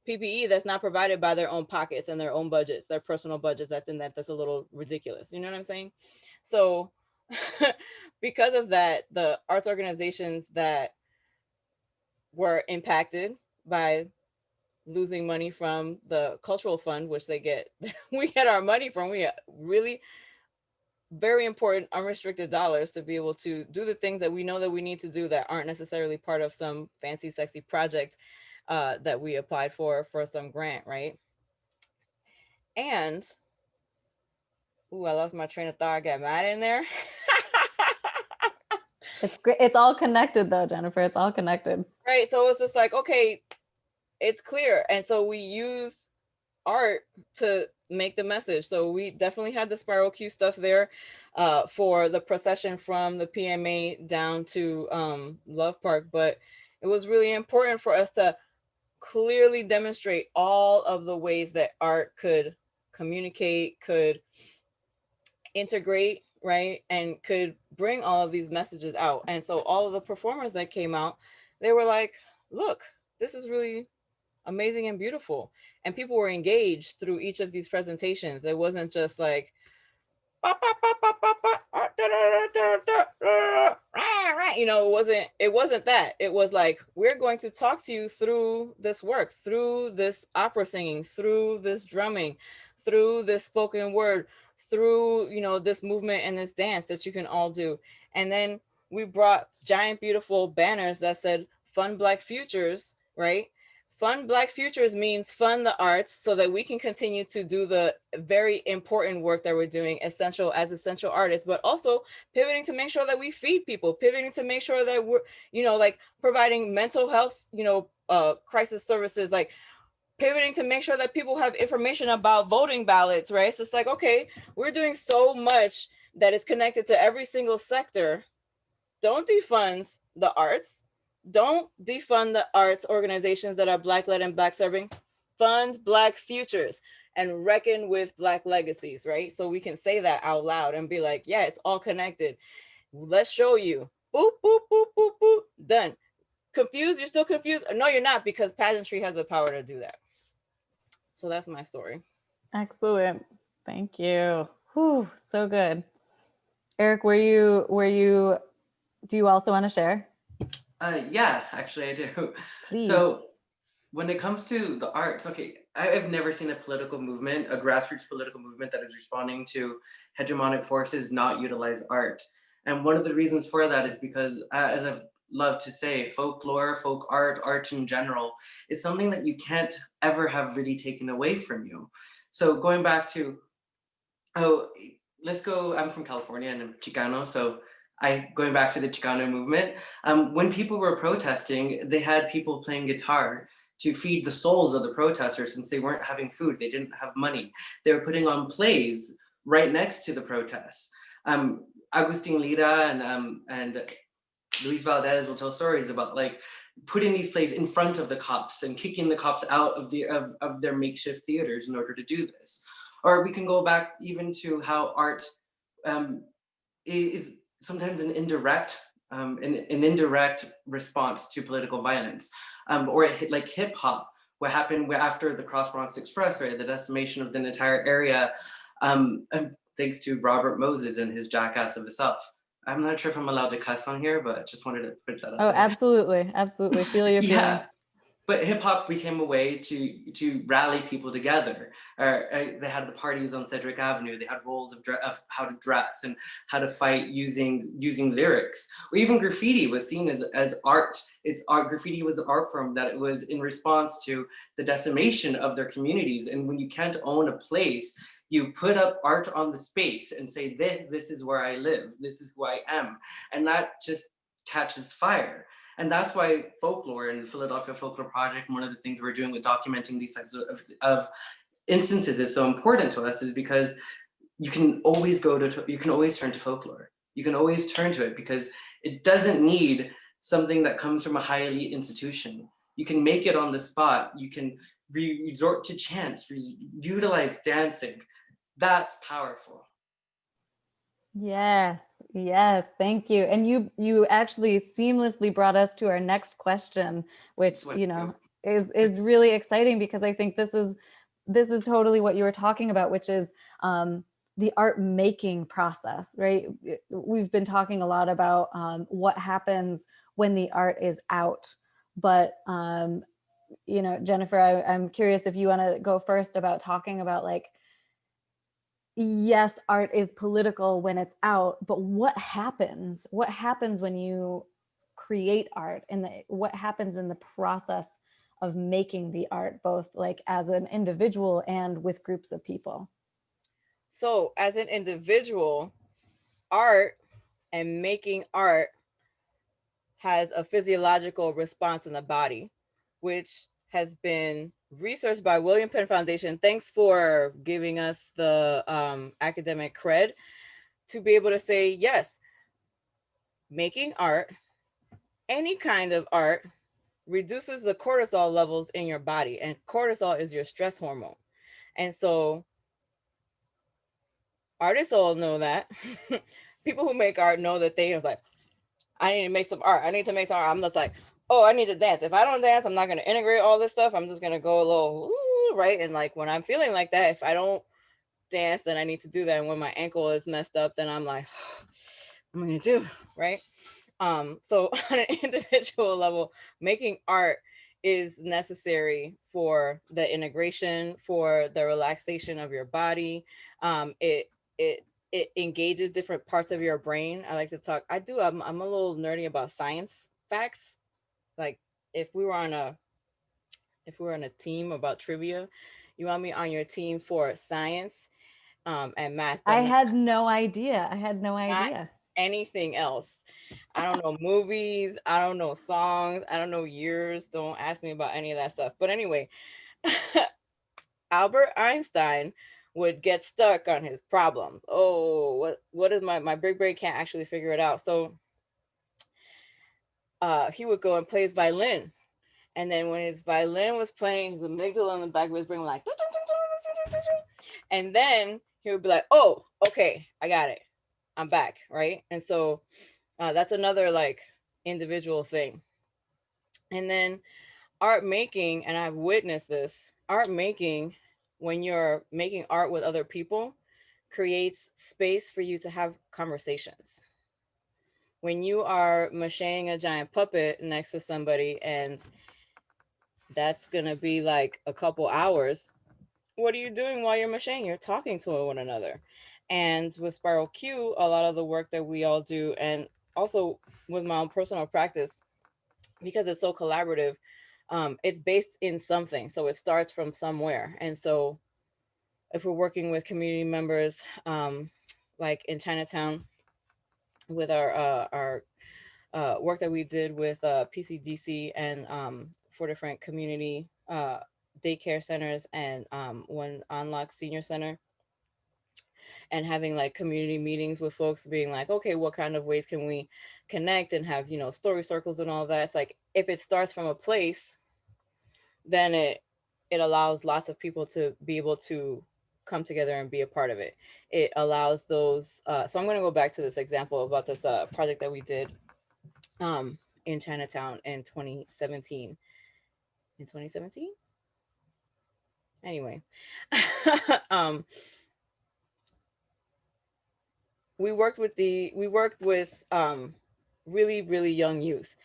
PPE that's not provided by their own pockets and their own budgets, their personal budgets. I think that's a little ridiculous. You know what I'm saying? So because of that, the arts organizations that were impacted by losing money from the cultural fund, which they get, we get our money from, we really very important unrestricted dollars to be able to do the things that we know that we need to do that aren't necessarily part of some fancy, sexy project that we applied for some grant, right? And, ooh, I lost my train of thought. I got mad in there. It's great. It's all connected though, Jennifer. It's all connected. Right. So it's just like, okay, it's clear. And so we use art to make the message. So we definitely had the Spiral Q stuff there for the procession from the PMA down to Love Park. But it was really important for us to clearly demonstrate all of the ways that art could communicate, could integrate, right? And could bring all of these messages out. And so all of the performers that came out, they were like, look, this is really amazing and beautiful. And people were engaged through each of these presentations. It wasn't just like, you know, it wasn't that. It was like, we're going to talk to you through this work, through this opera singing, through this drumming, through this spoken word, through, you know, this movement and this dance that you can all do. And then we brought giant, beautiful banners that said Fund Black Futures, right? Fund Black Futures means fund the arts so that we can continue to do the very important work that we're doing as essential artists, but also pivoting to make sure that we feed people, pivoting to make sure that we're, you know, like providing mental health, you know, crisis services, like pivoting to make sure that people have information about voting ballots, right? So it's like, okay, we're doing so much that is connected to every single sector. Don't defund the arts. Don't defund the arts organizations that are Black-led and Black-serving. Fund Black futures and reckon with Black legacies, right? So we can say that out loud and be like, yeah, it's all connected. Let's show you. Boop, boop, boop, boop, boop. Done. Confused? You're still confused? No, you're not, because pageantry has the power to do that. So that's my story. Excellent. Thank you. Whew, so good. Eric, do you also want to share? Yeah, actually I do. Please. So when it comes to the arts, okay, I've never seen a political movement, a grassroots political movement that is responding to hegemonic forces not utilize art. And one of the reasons for that is because, as I've loved to say, folklore, folk art, art in general, is something that you can't ever have really taken away from you. So going back to, let's go, I'm from California and I'm Chicano, so going back to the Chicano movement, when people were protesting, they had people playing guitar to feed the souls of the protesters since they weren't having food, they didn't have money. They were putting on plays right next to the protests. Agustin Lira and Luis Valdez will tell stories about like putting these plays in front of the cops and kicking the cops out of their makeshift theaters in order to do this. Or we can go back even to how art is sometimes an indirect response to political violence, or like hip hop, what happened after the Cross Bronx Expressway, the decimation of the entire area, thanks to Robert Moses and his Jackass of the South. I'm not sure if I'm allowed to cuss on here, but just wanted to put that out Oh, there. absolutely. Absolutely. Feel your feelings. But hip hop became a way to rally people together. They had the parties on Cedric Avenue. They had rules of how to dress and how to fight using lyrics. Or even graffiti was seen as art. Graffiti was an art form that it was in response to the decimation of their communities. And when you can't own a place, you put up art on the space and say, this is where I live. This is who I am. And that just catches fire. And that's why Folklore and the Philadelphia Folklore Project, one of the things we're doing with documenting these types of instances is so important to us, is because you can always turn to folklore. You can always turn to it because it doesn't need something that comes from a high elite institution. You can make it on the spot. You can resort to chants, utilize dancing. That's powerful. Yes, yes, thank you. And you actually seamlessly brought us to our next question, which, you know, is really exciting because I think this is totally what you were talking about, which is the art making process, right? We've been talking a lot about what happens when the art is out, but you know, Jennifer, I'm curious if you want to go first about talking about like, yes, art is political when it's out, but what happens? What happens when you create art, and what happens in the process of making the art, both like as an individual and with groups of people? So as an individual, art and making art has a physiological response in the body, which has been researched by William Penn Foundation. Thanks for giving us the academic cred to be able to say, yes, making art, any kind of art, reduces the cortisol levels in your body, and cortisol is your stress hormone. And so artists all know that. People who make art know that they are like, I need to make some art. I need to make some art. I'm just like, oh, I need to dance. If I don't dance, I'm not going to integrate all this stuff. I'm just going to go a little, ooh, right? And like when I'm feeling like that, if I don't dance, then I need to do that. And when my ankle is messed up, then I'm like, what am I going to do? Right? So on an individual level, making art is necessary for the integration, for the relaxation of your body. It engages different parts of your brain. I like to talk. I'm a little nerdy about science facts. Like if we were on a team about trivia, you want me on your team for science and math. I had no idea. I had no idea. Anything else. I don't know movies. I don't know songs. I don't know years. Don't ask me about any of that stuff. But anyway, Albert Einstein would get stuck on his problems. Oh, what is my big brain can't actually figure it out. So he would go and play his violin. And then when his violin was playing, his amygdala in the back of his brain was like, and then he would be like, oh, okay, I got it. I'm back, right? And so that's another like individual thing. And then art making, and I've witnessed this, art making, when you're making art with other people, creates space for you to have conversations. When you are macheting a giant puppet next to somebody and that's gonna be like a couple hours, what are you doing while you're macheting? You're talking to one another. And with Spiral Q, a lot of the work that we all do, and also with my own personal practice, because it's so collaborative, it's based in something. So it starts from somewhere. And so if we're working with community members, like in Chinatown, with our work that we did with PCDC and 4 different community daycare centers and one Unlock Senior Center, and having like community meetings with folks being like, okay, what kind of ways can we connect and have, story circles and all that. It's like, if it starts from a place, then it allows lots of people to be able to come together and be a part of it. It allows those, so I'm going to go back to this example about this project that we did in Chinatown in 2017. In 2017? Anyway, we worked with really, really young youth,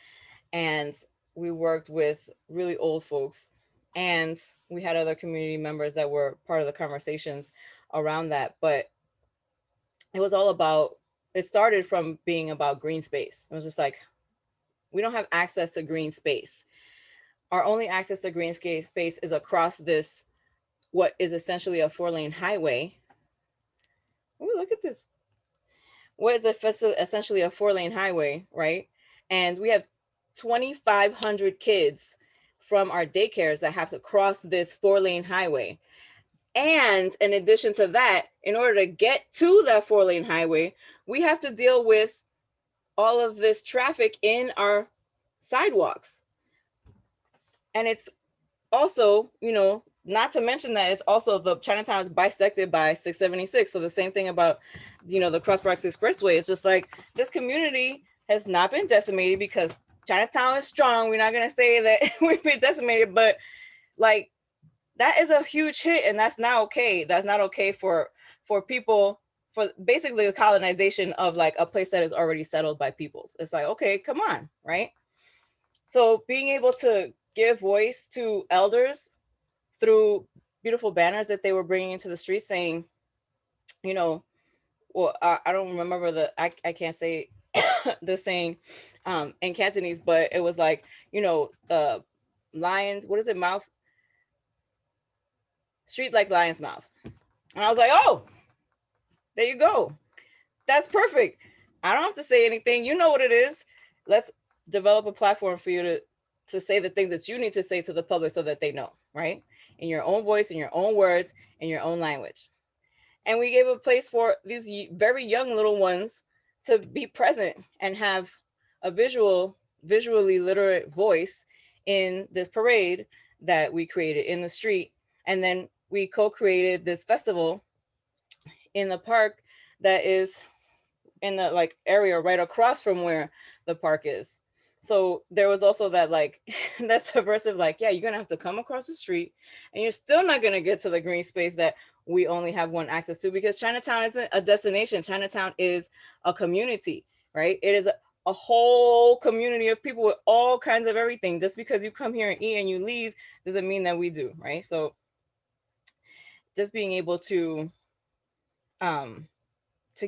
and we worked with really old folks, and we had other community members that were part of the conversations around that. But it was all about, it started from being about green space. It was just like, we don't have access to green space. Our only access to green space is across this, what is essentially a 4-lane highway. Ooh, look at this. What is essentially a 4-lane highway, right? And we have 2,500 kids from our daycares that have to cross this 4-lane highway. And in addition to that, in order to get to that 4-lane highway, we have to deal with all of this traffic in our sidewalks. And it's also, not to mention that it's also, the Chinatown is bisected by 676. So the same thing about, the Cross Park Expressway. It's just like, this community has not been decimated because Chinatown is strong. We're not going to say that we've been decimated, but like, that is a huge hit, and that's not okay. That's not okay for people, for basically the colonization of like a place that is already settled by peoples. It's like, okay, come on, right? So being able to give voice to elders through beautiful banners that they were bringing into the street saying, well, I don't remember I can't say the saying in Cantonese, but it was like, lions, what is it, mouth? Street like lion's mouth. And I was like, oh, there you go. That's perfect. I don't have to say anything. You know what it is. Let's develop a platform for you to say the things that you need to say to the public so that they know, right? In your own voice, in your own words, in your own language. And we gave a place for these very young little ones to be present and have a visually literate voice in this parade that we created in the street. And then we co-created this festival in the park that is in the like area right across from where the park is. So there was also that like, that subversive, like, yeah, you're gonna have to come across the street and you're still not gonna get to the green space that we only have one access to, because Chinatown isn't a destination. Chinatown is a community, right? It is a whole community of people with all kinds of everything. Just because you come here and eat and you leave doesn't mean that we do, right? So just being able to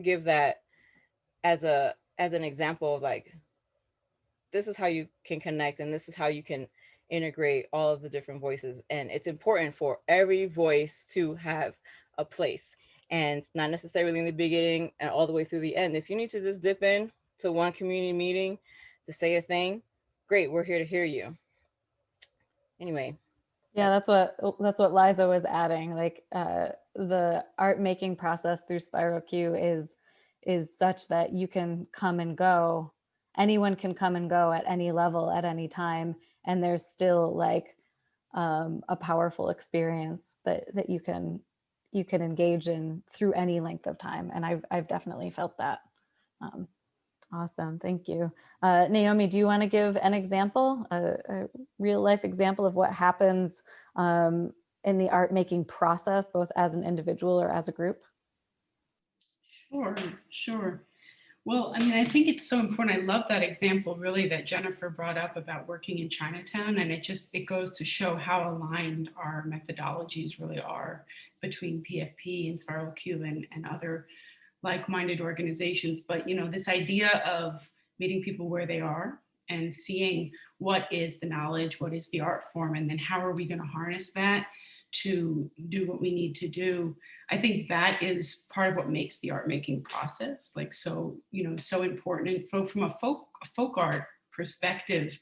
give that as an example of like, this is how you can connect and this is how you can integrate all of the different voices. And it's important for every voice to have a place, and not necessarily in the beginning and all the way through the end. If you need to just dip in to one community meeting to say a thing, great, we're here to hear you. Anyway. Yeah, that's what Liza was adding. Like the art making process through Spiral Q is such that you can come and go. Anyone can come and go at any level at any time, and there's still like a powerful experience that you can engage in through any length of time. And I've definitely felt that. Awesome, thank you. Naomi, do you want to give an example, a real life example of what happens in the art making process, both as an individual or as a group? Sure. Well, I mean, I think it's so important. I love that example really that Jennifer brought up about working in Chinatown. And it goes to show how aligned our methodologies really are between PFP and Spiral Q and other like-minded organizations. But, this idea of meeting people where they are and seeing what is the knowledge, what is the art form, and then how are we going to harness that to do what we need to do. I think that is part of what makes the art making process like so, so important. And from a folk art perspective,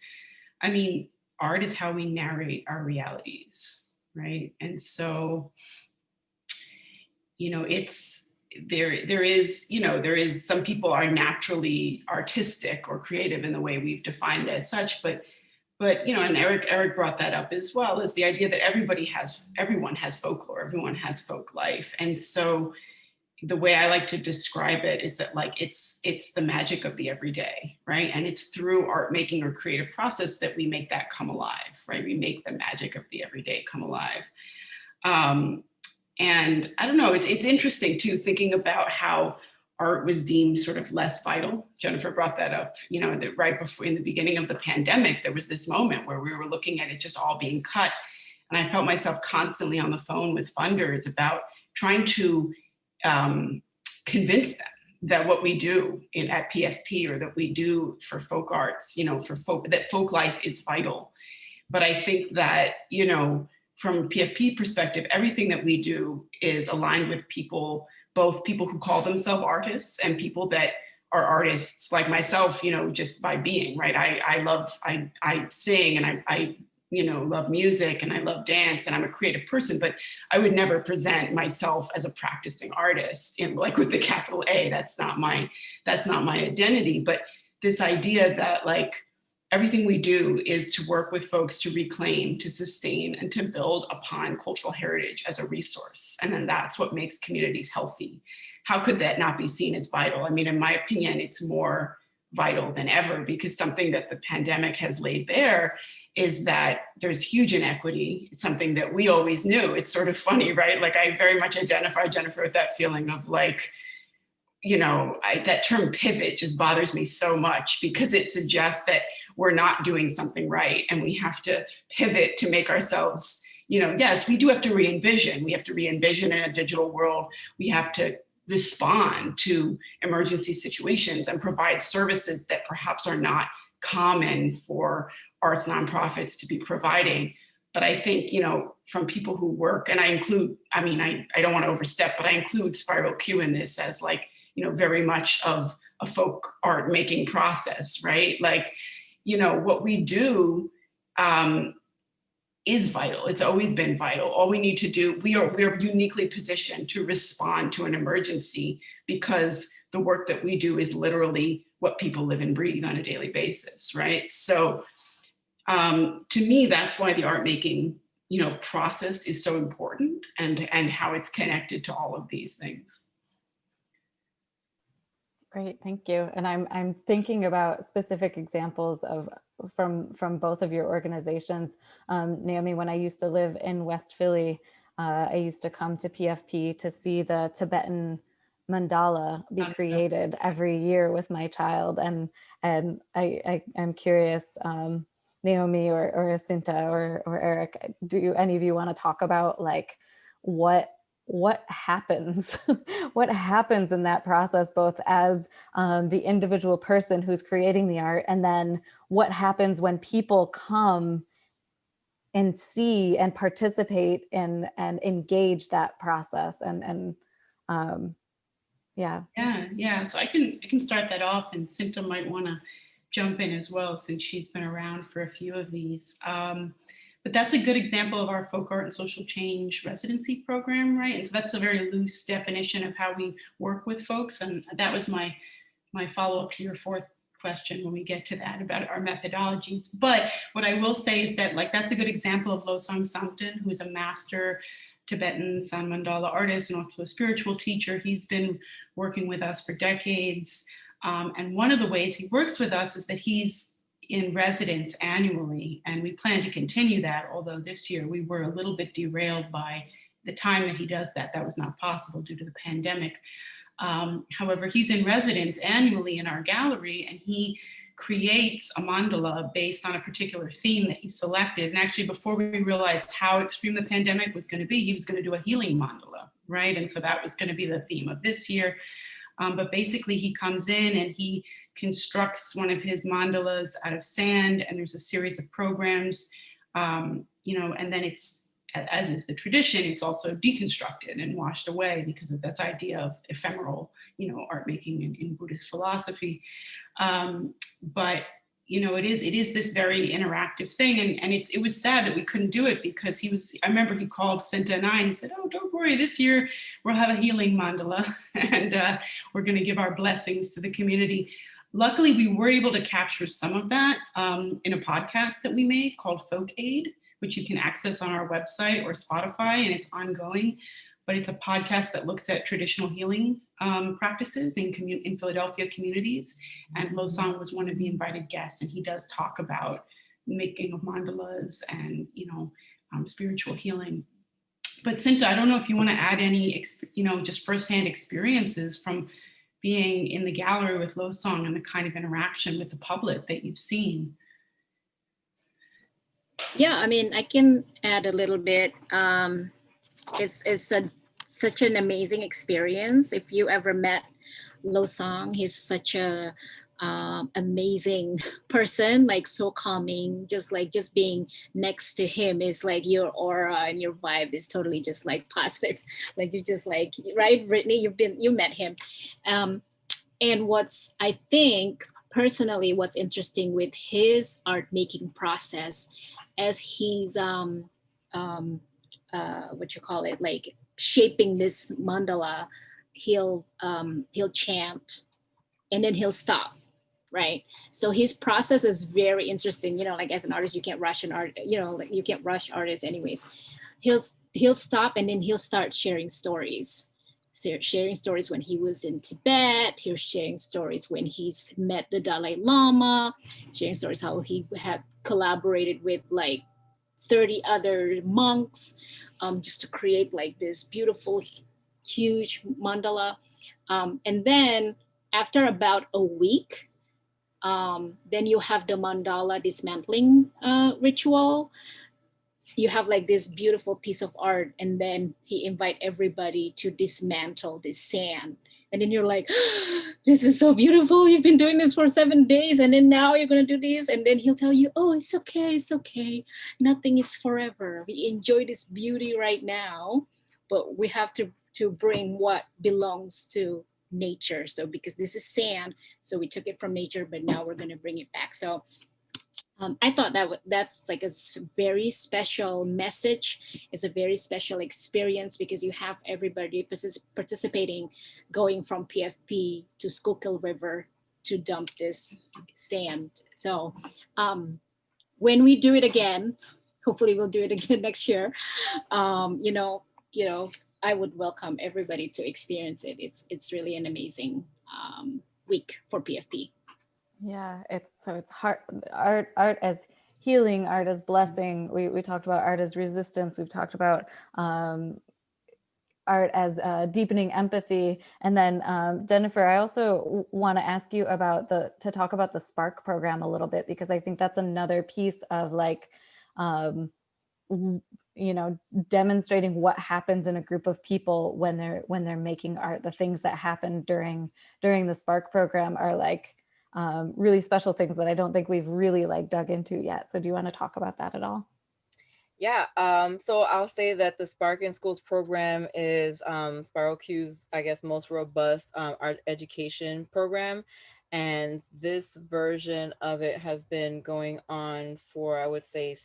I mean, art is how we narrate our realities, right? And so, it's there is some people are naturally artistic or creative in the way we've defined as such, but and Eric brought that up as well, is the idea that everyone has folklore, everyone has folk life. And so the way I like to describe it is that like it's the magic of the everyday, right? And it's through art making or creative process that we make that come alive, right? We make the magic of the everyday come alive. And I don't know, it's interesting too, thinking about how art was deemed sort of less vital. Jennifer brought that up, that right before, in the beginning of the pandemic, there was this moment where we were looking at it just all being cut. And I felt myself constantly on the phone with funders about trying to convince them that what we do at PFP, or that we do for folk arts, that folk life is vital. But I think that, from PFP perspective, everything that we do is aligned with people, both people who call themselves artists and people that are artists like myself, just by being, right? I sing, and I love music, and I love dance, and I'm a creative person, but I would never present myself as a practicing artist, like with the capital A. That's not my identity. But this idea that like everything we do is to work with folks to reclaim, to sustain, and to build upon cultural heritage as a resource. And then that's what makes communities healthy. How could that not be seen as vital? I mean, in my opinion, it's more vital than ever, because something that the pandemic has laid bare is that there's huge inequity. It's something that we always knew. It's sort of funny, right? Like I very much identify, Jennifer, with that feeling of like, that term pivot just bothers me so much, because it suggests that we're not doing something right and we have to pivot to make ourselves, yes, we do have to re-envision. We have to re-envision in a digital world. We have to respond to emergency situations and provide services that perhaps are not common for arts nonprofits to be providing. But I think, from people who work, and I include, I don't want to overstep, but I include Spiral Q in this as like, very much of a folk art making process, right? Like, what we do is vital. It's always been vital. All we need to do, we are uniquely positioned to respond to an emergency, because the work that we do is literally what people live and breathe on a daily basis, right? So to me, that's why the art making, process is so important, and how it's connected to all of these things. Great, thank you. And I'm thinking about specific examples from both of your organizations. Naomi, when I used to live in West Philly, I used to come to PFP to see the Tibetan mandala be created every year with my child. And I'm curious, Naomi or Sinta or Eric, do any of you want to talk about like what happens what happens in that process, both as the individual person who's creating the art, and then what happens when people come and see and participate in and engage that process? Yeah. So I can start that off, and Sinta might want to jump in as well, since she's been around for a few of these. But that's a good example of our folk art and social change residency program, right? And so that's a very loose definition of how we work with folks. And that was my follow-up to your fourth question when we get to that about our methodologies. But what I will say is that like that's a good example of Losang Samten, who's a master Tibetan San Mandala artist and also a spiritual teacher. He's been working with us for decades. And one of the ways he works with us is that he's in residence annually, and we plan to continue that, although this year we were a little bit derailed by the time that he does that. That was not possible due to the pandemic. However, he's in residence annually in our gallery, and he creates a mandala based on a particular theme that he selected. And actually, before we realized how extreme the pandemic was going to be, he was going to do a healing mandala, right? And so that was going to be the theme of this year. But basically, he comes in and he constructs one of his mandalas out of sand, and there's a series of programs, and then as is the tradition, it's also deconstructed and washed away because of this idea of ephemeral, art making in Buddhist philosophy. But it is this very interactive thing, and it was sad that we couldn't do it because I remember he called Sinta and I, and he said, "Oh, don't worry, this year we'll have a healing mandala, and we're going to give our blessings to the community." Luckily, we were able to capture some of that in a podcast that we made called Folk Aid, which you can access on our website or Spotify, and it's ongoing. But it's a podcast that looks at traditional healing practices in Philadelphia communities. And Losang was one of the invited guests, and he does talk about making of mandalas and spiritual healing. But Sinta, I don't know if you want to add any, just firsthand experiences from being in the gallery with Losang and the kind of interaction with the public that you've seen. Yeah, I mean, I can add a little bit. It's such an amazing experience. If you ever met Losang, he's such a amazing person, like so calming. Just being next to him is like your aura and your vibe is totally just like positive. Like you just like, right, Brittany, you met him. And I think personally, what's interesting with his art making process, as he's like shaping this mandala, he'll chant and then he'll stop, right? So his process is very interesting. Like as an artist, you can't rush an art, like you can't rush artists anyways. He'll stop and then he'll start sharing stories. Sharing stories when he was in Tibet, he's sharing stories when he's met the Dalai Lama, sharing stories how he had collaborated with like 30 other monks just to create like this beautiful, huge mandala. And then after about a week, then you have the mandala dismantling ritual. You have like this beautiful piece of art, and then he invite everybody to dismantle this sand. And then you're like, this is so beautiful. You've been doing this for 7 days, and then now you're gonna do this. And then he'll tell you, oh, it's okay, it's okay. Nothing is forever. We enjoy this beauty right now, but we have to bring what belongs to nature. So because this is sand, so we took it from nature, but now we're gonna bring it back. So I thought that's like a very special message. It's a very special experience because you have everybody participating, going from PFP to Schuylkill River to dump this sand. So when we do it again, hopefully we'll do it again next year. I would welcome everybody to experience it. It's really an amazing week for PFP. Yeah, it's hard. Art as healing, art as blessing. We talked about art as resistance. We've talked about art as deepening empathy. And then Jennifer, I also want to ask you to talk about the Spark program a little bit, because I think that's another piece of like, demonstrating what happens in a group of people when they're making art. The things that happen during the Spark program are like really special things that I don't think we've really like dug into yet. So do you want to talk about that at all? Yeah, so I'll say that the Spark in Schools program is Spiral Q's, I guess, most robust art education program. And this version of it has been going on for, I would say,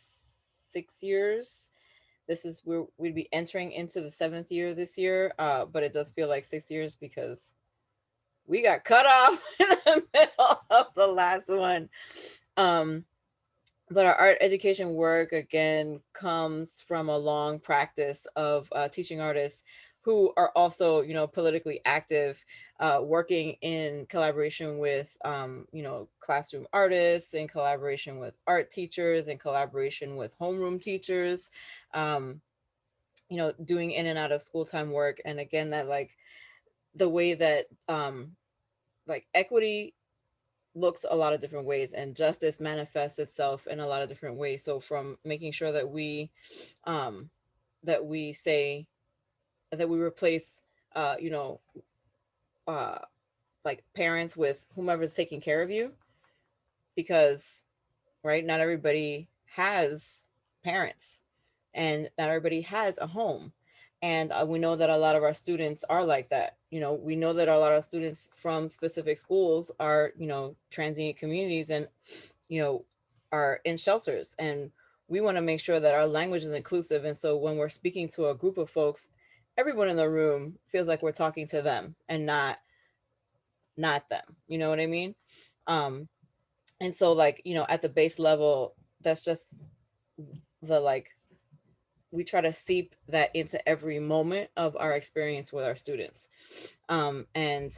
6 years. We'd be entering into the 7th year this year, but it does feel like 6 years because we got cut off in the middle of the last one. But our art education work, again, comes from a long practice of teaching artists who are also, politically active, working in collaboration with, classroom artists, in collaboration with art teachers, in collaboration with homeroom teachers, doing in and out of school time work. And again, that like the way that like equity looks a lot of different ways, and justice manifests itself in a lot of different ways. So from making sure that we say that we replace like parents with whomever's taking care of you, because right, not everybody has parents, and not everybody has a home. And we know that a lot of our students are like that. You know, we know that a lot of students from specific schools are, you know, transient communities and, you know, are in shelters. And we want to make sure that our language is inclusive. And so when we're speaking to a group of folks, everyone in the room feels like we're talking to them and not them. You know what I mean? Um, and so like, you know, at the base level, that's just the like, we try to seep that into every moment of our experience with our students. And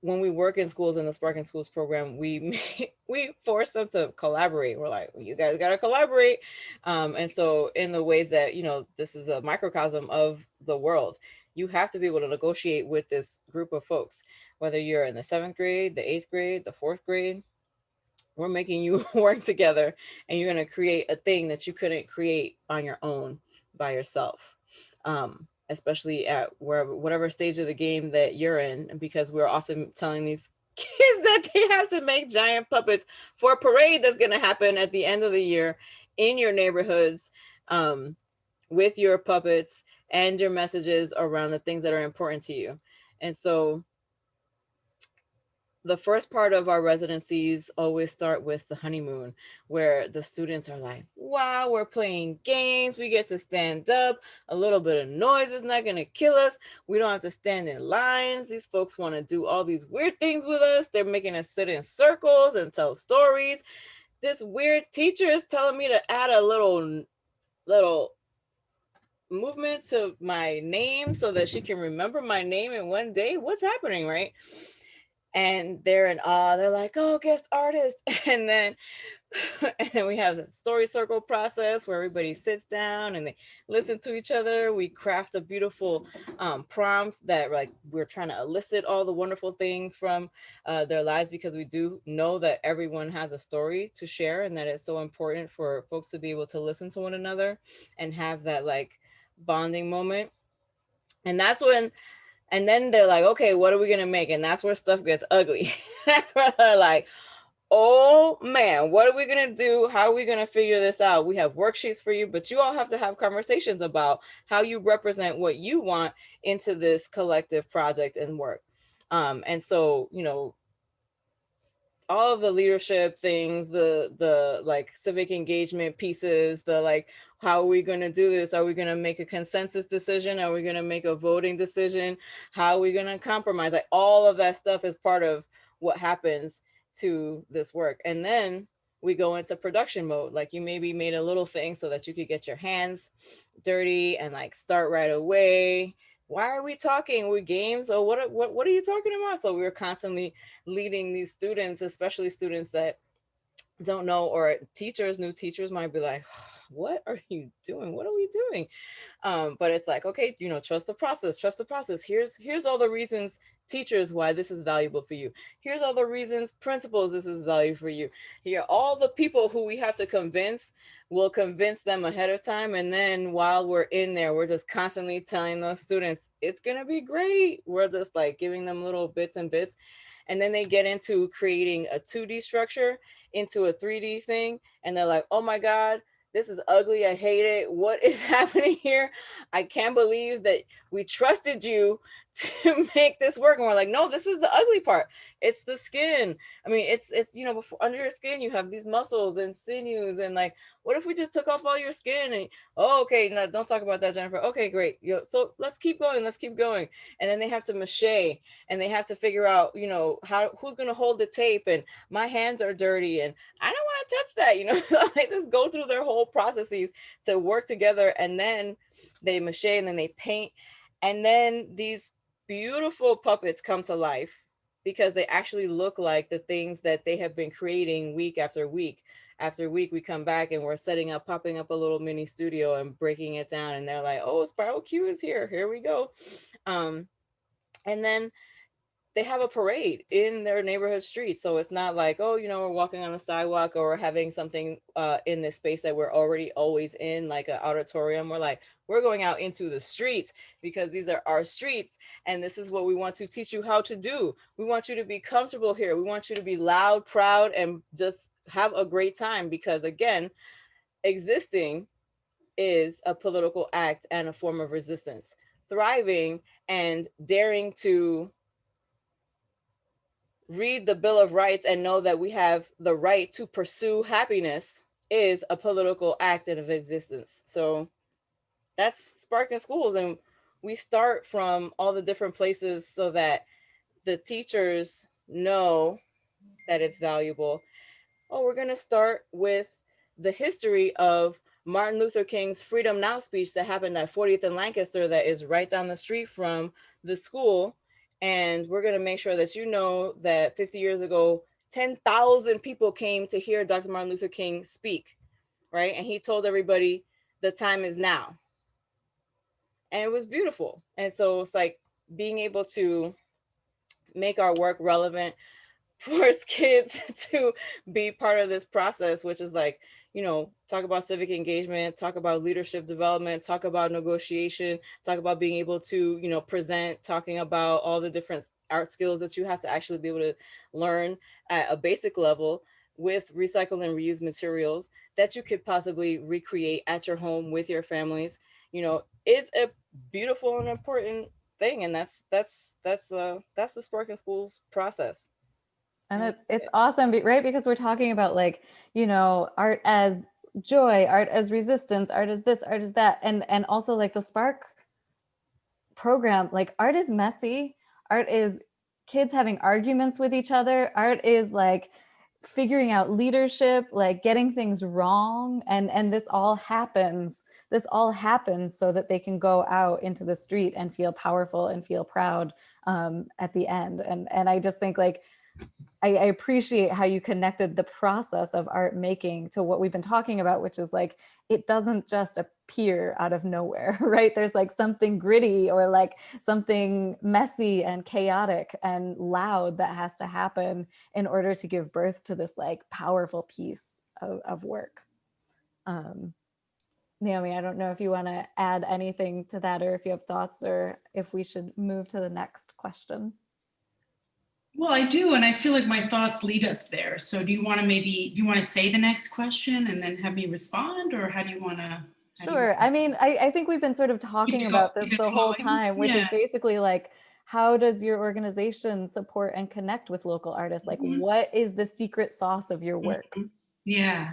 when we work in schools in the Spark in Schools program, we force them to collaborate. We're like, well, you guys got to collaborate. And so in the ways that, you know, this is a microcosm of the world, you have to be able to negotiate with this group of folks, whether you're in the 7th grade, the 8th grade, the 4th grade. We're making you work together, and you're going to create a thing that you couldn't create on your own by yourself. Especially at whatever stage of the game that you're in, because we're often telling these kids that they have to make giant puppets for a parade that's going to happen at the end of the year in your neighborhoods, with your puppets and your messages around the things that are important to you. And so the first part of our residencies always start with the honeymoon, where the students are like, wow, we're playing games. We get to stand up. A little bit of noise is not going to kill us. We don't have to stand in lines. These folks want to do all these weird things with us. They're making us sit in circles and tell stories. This weird teacher is telling me to add a little movement to my name so that she can remember my name in one day. What's happening, right? And they're in awe. They're like, oh, guest artist. And then we have the story circle process where everybody sits down and they listen to each other. We craft a beautiful prompt that like we're trying to elicit all the wonderful things from their lives, because we do know that everyone has a story to share, and that it's so important for folks to be able to listen to one another and have that like bonding moment. And that's when, and then they're like, okay, what are we gonna make? And that's where stuff gets ugly. They're like, oh man, what are we gonna do? How are we gonna figure this out? We have worksheets for you, but you all have to have conversations about how you represent what you want into this collective project and work. And so, you know, all of the leadership things, the like civic engagement pieces, the like, how are we going to do this? Are we going to make a consensus decision? Are we going to make a voting decision? How are we going to compromise? Like all of that stuff is part of what happens to this work. And then we go into production mode. Like you maybe made a little thing so that you could get your hands dirty and like start right away. Why are we talking? We games? Or what are you talking about? So we're constantly leading these students, especially students that don't know, or teachers, new teachers might be like, what are you doing? What are we doing? But it's like, okay, you know, trust the process, trust the process. Here's all the reasons, teachers, why this is valuable for you. Here's all the reasons, principals, this is valuable for you. Here, all the people who we have to convince, we'll convince them ahead of time. And then while we're in there, we're just constantly telling those students, it's gonna be great. We're just like giving them little bits and bits. And then they get into creating a 2D structure into a 3D thing. And they're like, oh my God, this is ugly. I hate it. What is happening here? I can't believe that we trusted you to make this work. And we're like, no, this is the ugly part. It's the skin. I mean, it's you know, before, under your skin, you have these muscles and sinews. And like, what if we just took off all your skin? And oh, okay, no, don't talk about that, Jennifer. Okay, great. So let's keep going. Let's keep going. And then they have to mache, and they have to figure out, you know, who's going to hold the tape, and my hands are dirty and I don't want to touch that, you know. They just go through their whole processes to work together, and then they mache, and then they paint, and then these beautiful puppets come to life because they actually look like the things that they have been creating week after week. After week, we come back and we're popping up a little mini studio and breaking it down, and they're like, oh, Spiral Q is here. Here we go. And then they have a parade in their neighborhood street. So it's not like, oh, you know, we're walking on the sidewalk or we're having something in this space that we're already always in, like an auditorium. We're like, we're going out into the streets because these are our streets. And this is what we want to teach you how to do. We want you to be comfortable here. We want you to be loud, proud, and just have a great time. Because again, existing is a political act and a form of resistance. Thriving and daring to read the Bill of Rights and know that we have the right to pursue happiness is a political act of existence. So that's Sparking Schools. And we start from all the different places so that the teachers know that it's valuable. Oh, we're going to start with the history of Martin Luther King's Freedom Now speech that happened at 40th and Lancaster, that is right down the street from the school. And we're going to make sure that you know that 50 years ago, 10,000 people came to hear Dr. Martin Luther King speak, right? And he told everybody, the time is now. And it was beautiful. And so it's like being able to make our work relevant, force kids to be part of this process, which is like, you know, talk about civic engagement, talk about leadership development, talk about negotiation, talk about being able to, you know, present, talking about all the different art skills that you have to actually be able to learn at a basic level with recycled and reused materials that you could possibly recreate at your home with your families. You know, it's a beautiful and important thing. And that's the Sparking Schools process. And it's awesome, right? Because we're talking about, like, you know, art as joy, art as resistance, art as this, art as that. And also like the Spark program, like art is messy. Art is kids having arguments with each other. Art is like figuring out leadership, like getting things wrong. And this all happens so that they can go out into the street and feel powerful and feel proud at the end. And I just think, like, I appreciate how you connected the process of art making to what we've been talking about, which is like, it doesn't just appear out of nowhere, right? There's like something gritty or like something messy and chaotic and loud that has to happen in order to give birth to this like powerful piece of work. Naomi, I don't know if you want to add anything to that, or if you have thoughts, or if we should move to the next question. Well, I do, and I feel like my thoughts lead us there. So do you want to say the next question and then have me respond, or how do you want to? Sure. I mean, I think we've been sort of talking about this the whole time, which is basically like, how does your organization support and connect with local artists? Like, what is the secret sauce of your work? Yeah.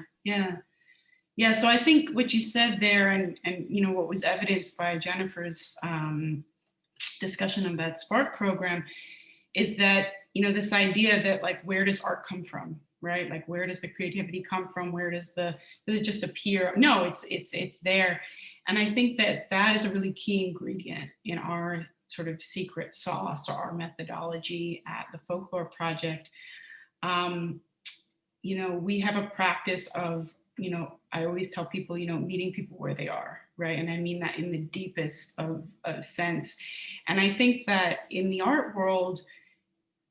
So I think what you said there, and you know, what was evidenced by Jennifer's discussion of that Spark program, is that, you know, this idea that, like, where does art come from, right? Like, where does the creativity come from? Does it just appear? No, it's there. And I think that is a really key ingredient in our sort of secret sauce, or our methodology at the Folklore Project. You know, we have a practice of, you know, I always tell people, you know, meeting people where they are, right? And I mean that in the deepest of sense. And I think that in the art world,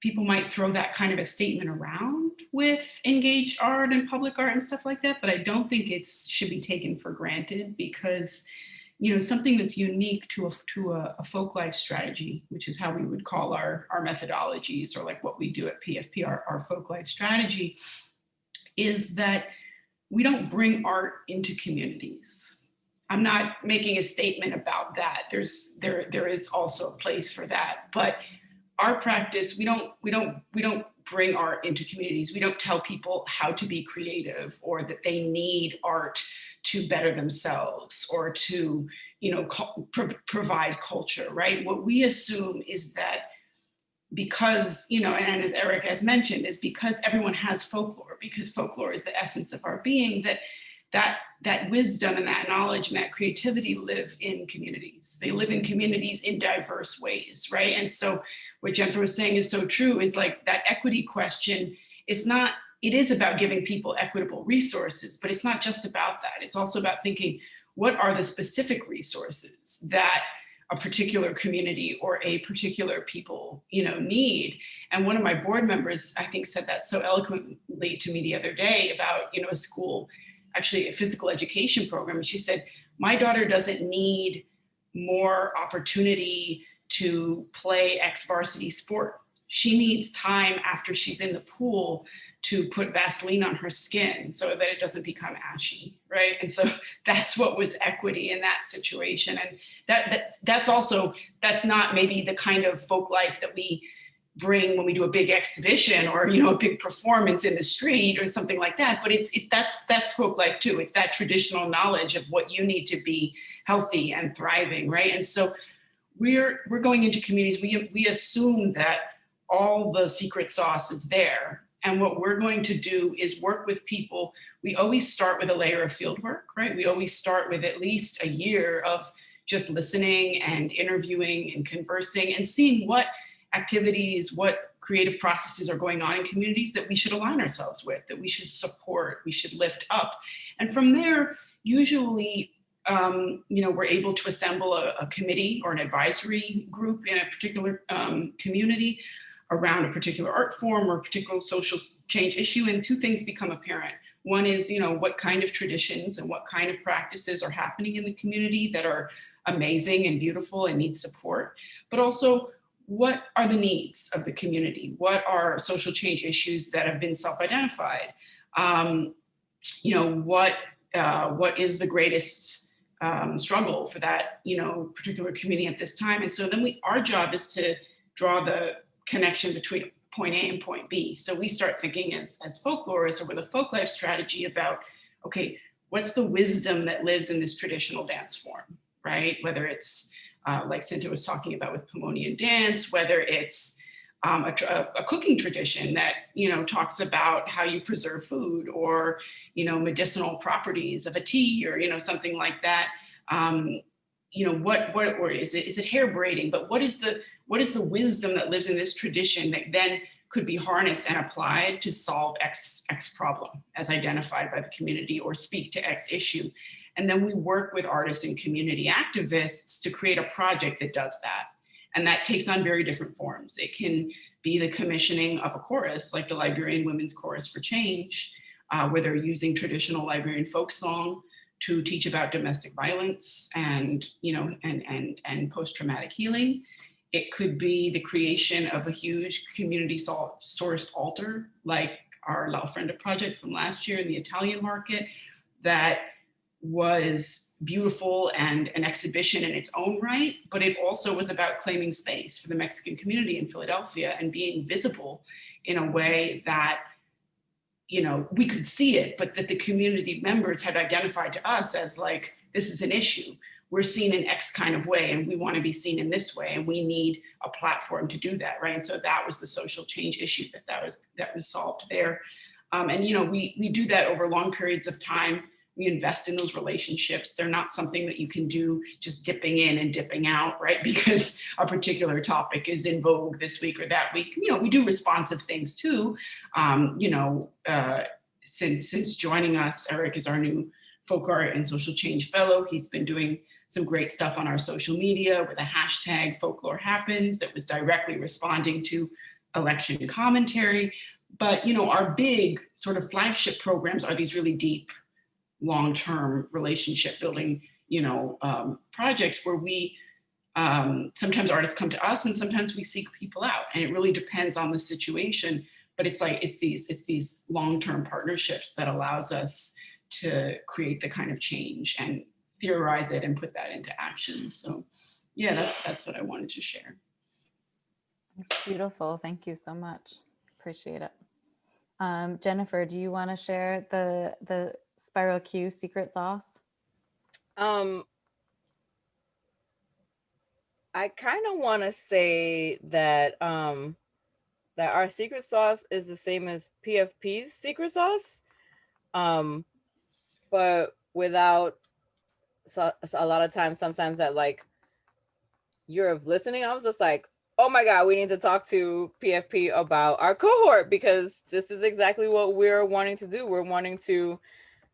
people might throw that kind of a statement around with engaged art and public art and stuff like that, but I don't think it should be taken for granted, because, you know, something that's unique to a folk life strategy, which is how we would call our methodologies, or like what we do at PFP, our folk life strategy, is that we don't bring art into communities. I'm not making a statement about that. There is also a place for that, but our practice, we don't bring art into communities. We don't tell people how to be creative, or that they need art to better themselves, or to, you know, provide culture, right? What we assume is that, because, you know, and as Eric has mentioned, is because everyone has folklore, because folklore is the essence of our being, that wisdom and that knowledge and that creativity live in communities. They live in communities in diverse ways, right? And so what Jennifer was saying is so true, is like that equity question is not, it is about giving people equitable resources, but it's not just about that. It's also about thinking, what are the specific resources that a particular community or a particular people, you know, need? And one of my board members, I think, said that so eloquently to me the other day about, you know, a school, actually a physical education program. And she said, my daughter doesn't need more opportunity to play X varsity sport. she needs time after she's in the pool to put Vaseline on her skin so that it doesn't become ashy, right? And so that's what was equity in that situation. And that's not maybe the kind of folk life that we bring when we do a big exhibition or, you know, a big performance in the street or something like that. But that's folk life too. It's that traditional knowledge of what you need to be healthy and thriving, right? And so we're going into communities, we assume that all the secret sauce is there. And what we're going to do is work with people. We always start with a layer of field work, right? We always start with at least a year of just listening and interviewing and conversing and seeing what activities, what creative processes are going on in communities that we should align ourselves with, that we should support, we should lift up. And from there, usually, you know, we're able to assemble a committee or an advisory group in a particular community around a particular art form or a particular social change issue, and two things become apparent. One is, you know, what kind of traditions and what kind of practices are happening in the community that are amazing and beautiful and need support, but also what are the needs of the community? What are social change issues that have been self-identified? You know, what is the greatest struggle for that, you know, particular community at this time? And so then our job is to draw the connection between point A and point B. So we start thinking as folklorists or with a folk life strategy about, okay, what's the wisdom that lives in this traditional dance form, right? Whether it's like Sinta was talking about with Pomonian dance, whether it's a cooking tradition that, you know, talks about how you preserve food or, you know, medicinal properties of a tea or, you know, something like that. You know, what or is it hair braiding? But what is the wisdom that lives in this tradition that then could be harnessed and applied to solve X problem as identified by the community or speak to X issue? And then we work with artists and community activists to create a project that does that. And that takes on very different forms. It can be the commissioning of a chorus, like the Liberian Women's Chorus for Change, where they're using traditional Liberian folk song to teach about domestic violence and, you know, and post-traumatic healing. It could be the creation of a huge community sourced altar, like our La Ofrenda project from last year in the Italian market, that was beautiful and an exhibition in its own right, but it also was about claiming space for the Mexican community in Philadelphia and being visible in a way that, you know, we could see it, but that the community members had identified to us as like, this is an issue. We're seen in X kind of way and we want to be seen in this way and we need a platform to do that, right? And so that was the social change issue that was solved there. And, you know, we do that over long periods of time. We invest in those relationships. They're not something that you can do just dipping in and dipping out, right? Because a particular topic is in vogue this week or that week. You know, we do responsive things too. You know, since joining us, Eric is our new folk art and social change fellow. He's been doing some great stuff on our social media with a hashtag Folklore Happens that was directly responding to election commentary. But, you know, our big sort of flagship programs are these really deep, long-term relationship building, you know, projects where we, sometimes artists come to us and sometimes we seek people out, and it really depends on the situation. But it's like, it's these long-term partnerships that allows us to create the kind of change and theorize it and put that into action. So yeah, that's what I wanted to share. It's beautiful. Thank you so much. Appreciate it. Jennifer, do you want to share the Spiral Q secret sauce? I kind of want to say that that our secret sauce is the same as PFP's secret sauce, but without a lot of times, sometimes that like you're listening, I was just like, oh my God, we need to talk to PFP about our cohort, because this is exactly what we're wanting to do. We're wanting to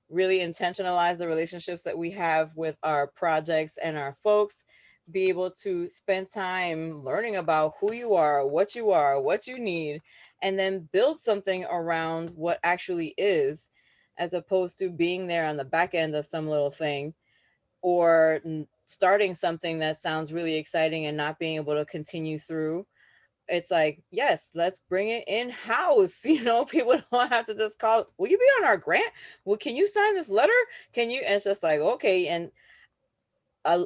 really intentionalize the relationships that we have with our projects and our folks, be able to spend time learning about who you are, what you need, and then build something around what actually is, as opposed to being there on the back end of some little thing or starting something that sounds really exciting and not being able to continue through, it's like, yes, let's bring it in-house. You know, people don't have to just call, will you be on our grant? Well, can you sign this letter? Can you? And it's just like, okay. And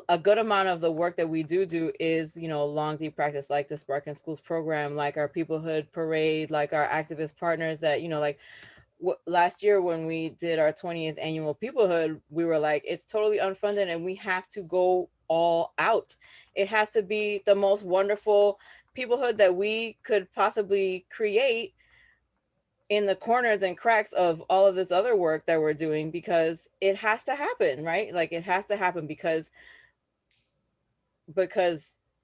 a good amount of the work that we do is, you know, long, deep practice, like the Spark in Schools program, like our Peoplehood Parade, like our activist partners that, you know, like last year when we did our 20th annual Peoplehood, we were like, it's totally unfunded and we have to go all out. It has to be the most wonderful Peoplehood that we could possibly create in the corners and cracks of all of this other work that we're doing, because it has to happen, right? Like it has to happen because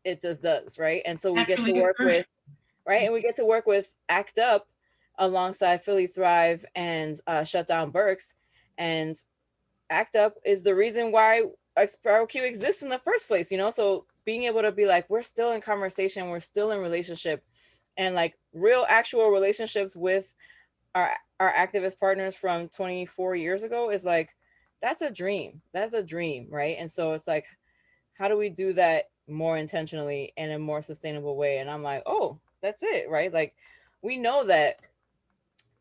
it just does, right? And so we get to work with, right? And we get to work with ACT UP alongside Philly Thrive and Shut Down Berks. And ACT UP is the reason why XRQ exists in the first place, you know? So being able to be like, we're still in conversation, we're still in relationship, and like real actual relationships with our activist partners from 24 years ago is like, that's a dream, right? And so it's like, how do we do that more intentionally in a more sustainable way? And I'm like, oh, that's it, right? Like, we know that,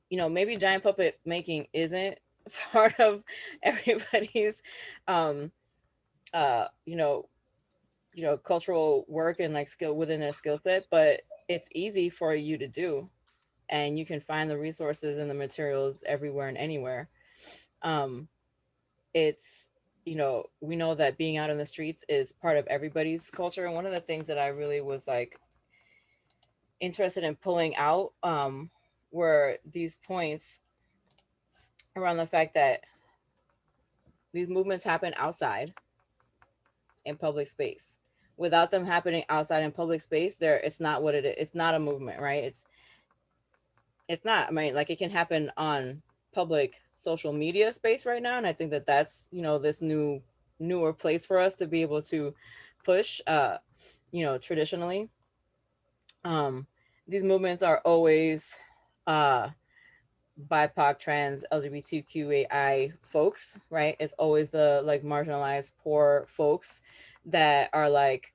you know, maybe giant puppet making isn't part of everybody's, you know, cultural work and like skill within their skill set, but it's easy for you to do. And you can find the resources and the materials everywhere and anywhere. It's, you know, we know that being out in the streets is part of everybody's culture. And one of the things that I really was like interested in pulling out were these points around the fact that these movements happen outside in public space. Without them happening outside in public space, it's not what it is. It's not a movement, right? It's not. I mean, like, it can happen on public social media space right now, and I think that that's, you know, this newer place for us to be able to push. You know, traditionally, these movements are always BIPOC, trans, LGBTQAI folks, right? It's always the like marginalized poor folks that are like,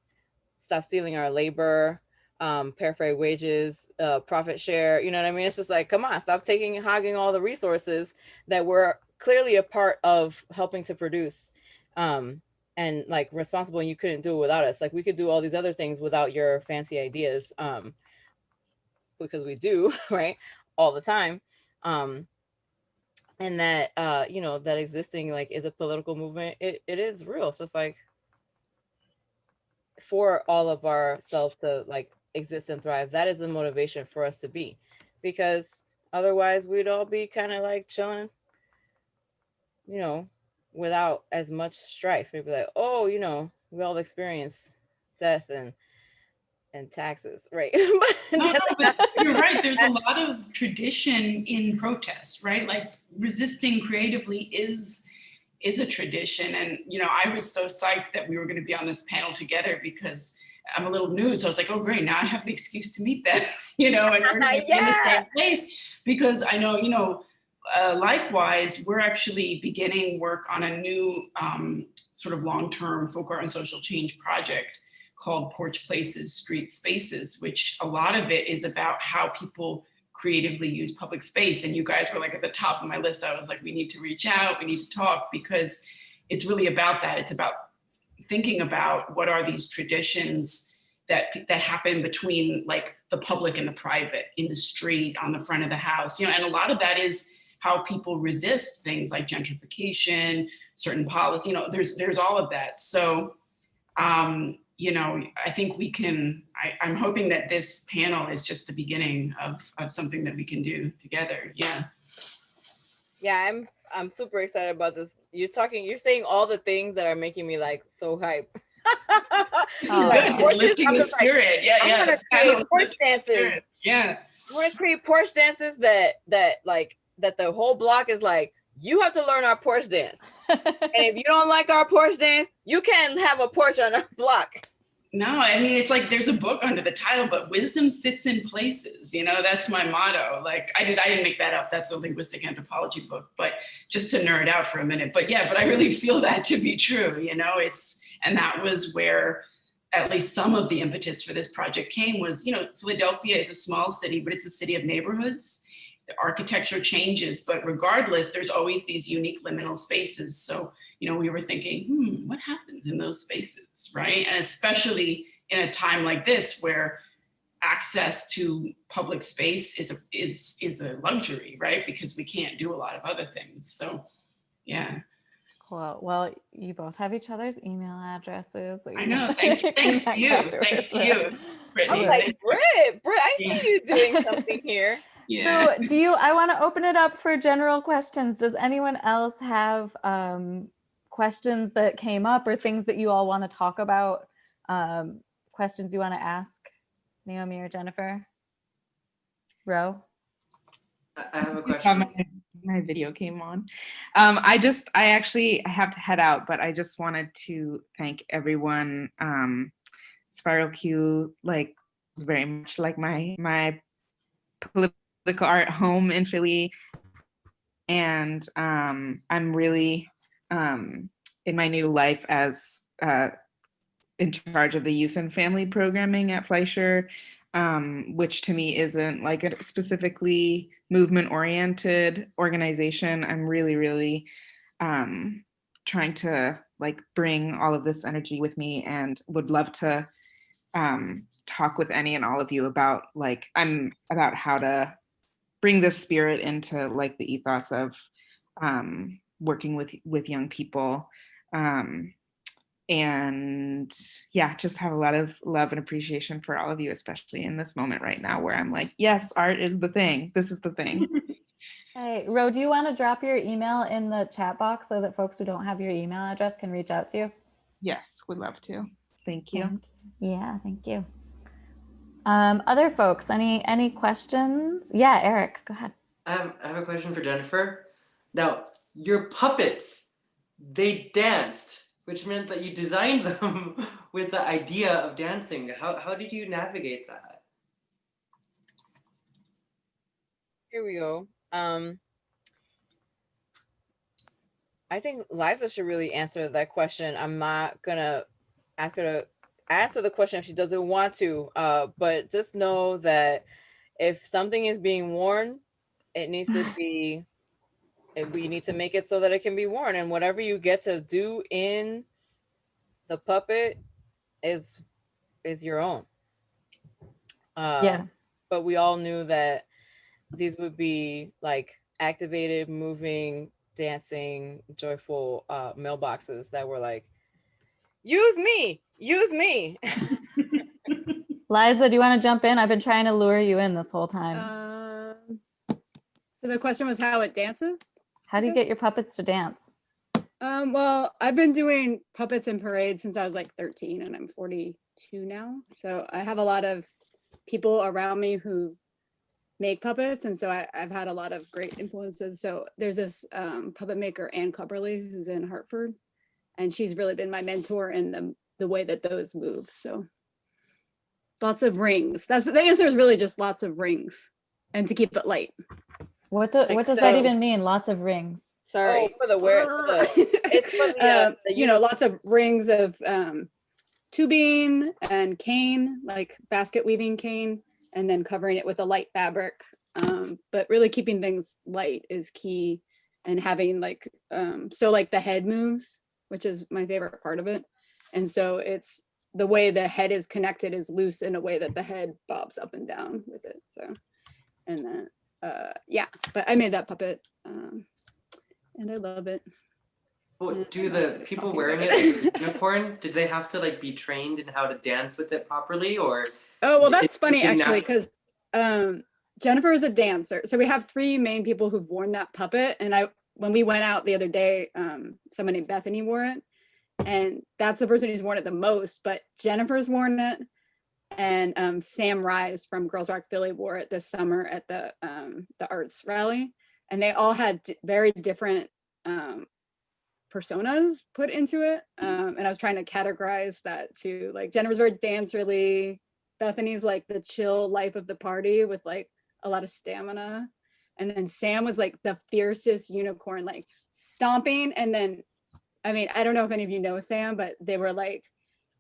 stop stealing our labor, fair wages, profit share, you know what I mean? It's just like, come on, stop hogging all the resources that we're clearly a part of helping to produce, and like responsible, and you couldn't do it without us. Like, we could do all these other things without your fancy ideas, because we do, right, all the time. And that, you know, that existing like is a political movement, it is real. It's just like, for all of ourselves to like exist and thrive, that is the motivation for us to be, because otherwise we'd all be kind of like chilling, you know, without as much strife. We'd be like, oh, you know, we all experience death and taxes, right? No, but you're right. There's a lot of tradition in protest, right? Like, resisting creatively is a tradition. And, you know, I was so psyched that we were going to be on this panel together because I'm a little new. So I was like, oh, great. Now I have an excuse to meet them, you know, and we're going to be in the same place, because I know, you know, likewise, we're actually beginning work on a new sort of long-term folk art and social change project called Porch Places, Street Spaces, which a lot of it is about how people creatively use public space. And you guys were like at the top of my list. I was like, we need to reach out, we need to talk, because it's really about that. It's about thinking about what are these traditions that happen between like the public and the private, in the street, on the front of the house, you know, and a lot of that is how people resist things like gentrification, certain policy, you know, there's all of that. So, you know, I think we can, I'm hoping that this panel is just the beginning of something that we can do together. Yeah. Yeah, I'm super excited about this. You're saying all the things that are making me like so hype. This is good. It's lifting the spirit. Like, yeah. I'm gonna create porch dances. Yeah. I'm gonna create porch dances that the whole block is like, you have to learn our porch dance. And if you don't like our porch dance, you can't have a porch on our block. No, I mean, it's like there's a book under the title, but wisdom sits in places. You know, that's my motto. Like, I didn't make that up. That's a linguistic anthropology book, but just to nerd out for a minute. But yeah, but I really feel that to be true. You know, and that was where at least some of the impetus for this project came was, Philadelphia is a small city, but it's a city of neighborhoods. The architecture changes, but regardless, there's always these unique liminal spaces. So, we were thinking, what happens in those spaces, right? And especially in a time like this where access to public space is a luxury, right? Because we can't do a lot of other things. So, yeah. Cool. Well, you both have each other's email addresses. So I know. Thanks to you. Thanks to you, I Brittany. was like, Britt, I see you doing something here. Yeah. So I want to open it up for general questions. Does anyone else have questions that came up or things that you all want to talk about? Questions you want to ask Naomi or Jennifer? Ro? I have a question. My video came on. I actually have to head out, but I just wanted to thank everyone. Spiral Q was very much like my political art home in Philly, and I'm really in my new life as in charge of the youth and family programming at Fleischer, which to me isn't like a specifically movement-oriented organization. I'm really, really trying to bring all of this energy with me, and would love to talk with any and all of you about about how to bring this spirit into the ethos of working with young people. And yeah, just have a lot of love and appreciation for all of you, especially in this moment right now where I'm like, yes, art is the thing. This is the thing. Hey, Ro, do you want to drop your email in the chat box so that folks who don't have your email address can reach out to you? Yes, would love to. Thank you. Yeah, thank you. Other folks, any questions? Yeah, Eric, go ahead. I have a question for Jennifer. Now, your puppets, they danced, which meant that you designed them with the idea of dancing. How did you navigate that? Here we go. I think Liza should really answer that question. I'm not gonna ask her to answer the question if she doesn't want to, but just know that if something is being worn, it needs to be, we need to make it so that it can be worn, and whatever you get to do in the puppet is your own. Yeah. But we all knew that these would be activated, moving, dancing, joyful mailboxes that were like, use me. Liza, do you want to jump in? I've been trying to lure you in this whole time. So the question was how it dances? How do you get your puppets to dance? Well, I've been doing puppets and parades since I was 13, and I'm 42 now. So I have a lot of people around me who make puppets, and so I've had a lot of great influences. So there's this puppet maker, Ann Cubberley, who's in Hartford, and she's really been my mentor in the way that those move. So lots of rings. That's the answer, is really just lots of rings, and to keep it light. What does that even mean? Lots of rings. Sorry. Oh, for the wear. It's for the, lots of rings of tubing and cane, like basket weaving cane, and then covering it with a light fabric. But really keeping things light is key, and having the head moves, which is my favorite part of it. And so it's the way the head is connected is loose in a way that the head bobs up and down with it. So, and then, but I made that puppet and I love it. Well, do the people wearing it unicorn, did they have to be trained in how to dance with it properly, or? Oh, well, that's funny actually, because Jennifer is a dancer. So we have 3 main people who've worn that puppet. And when we went out the other day, someone named Bethany wore it. And that's the person who's worn it the most, but Jennifer's worn it. And Sam Rise from Girls Rock Philly wore it this summer at the arts rally. And they all had very different personas put into it. And I was trying to categorize that too. Jennifer's very dancerly. Bethany's the chill life of the party with a lot of stamina. And then Sam was the fiercest unicorn, stomping. And then, I mean, I don't know if any of you know Sam, but they were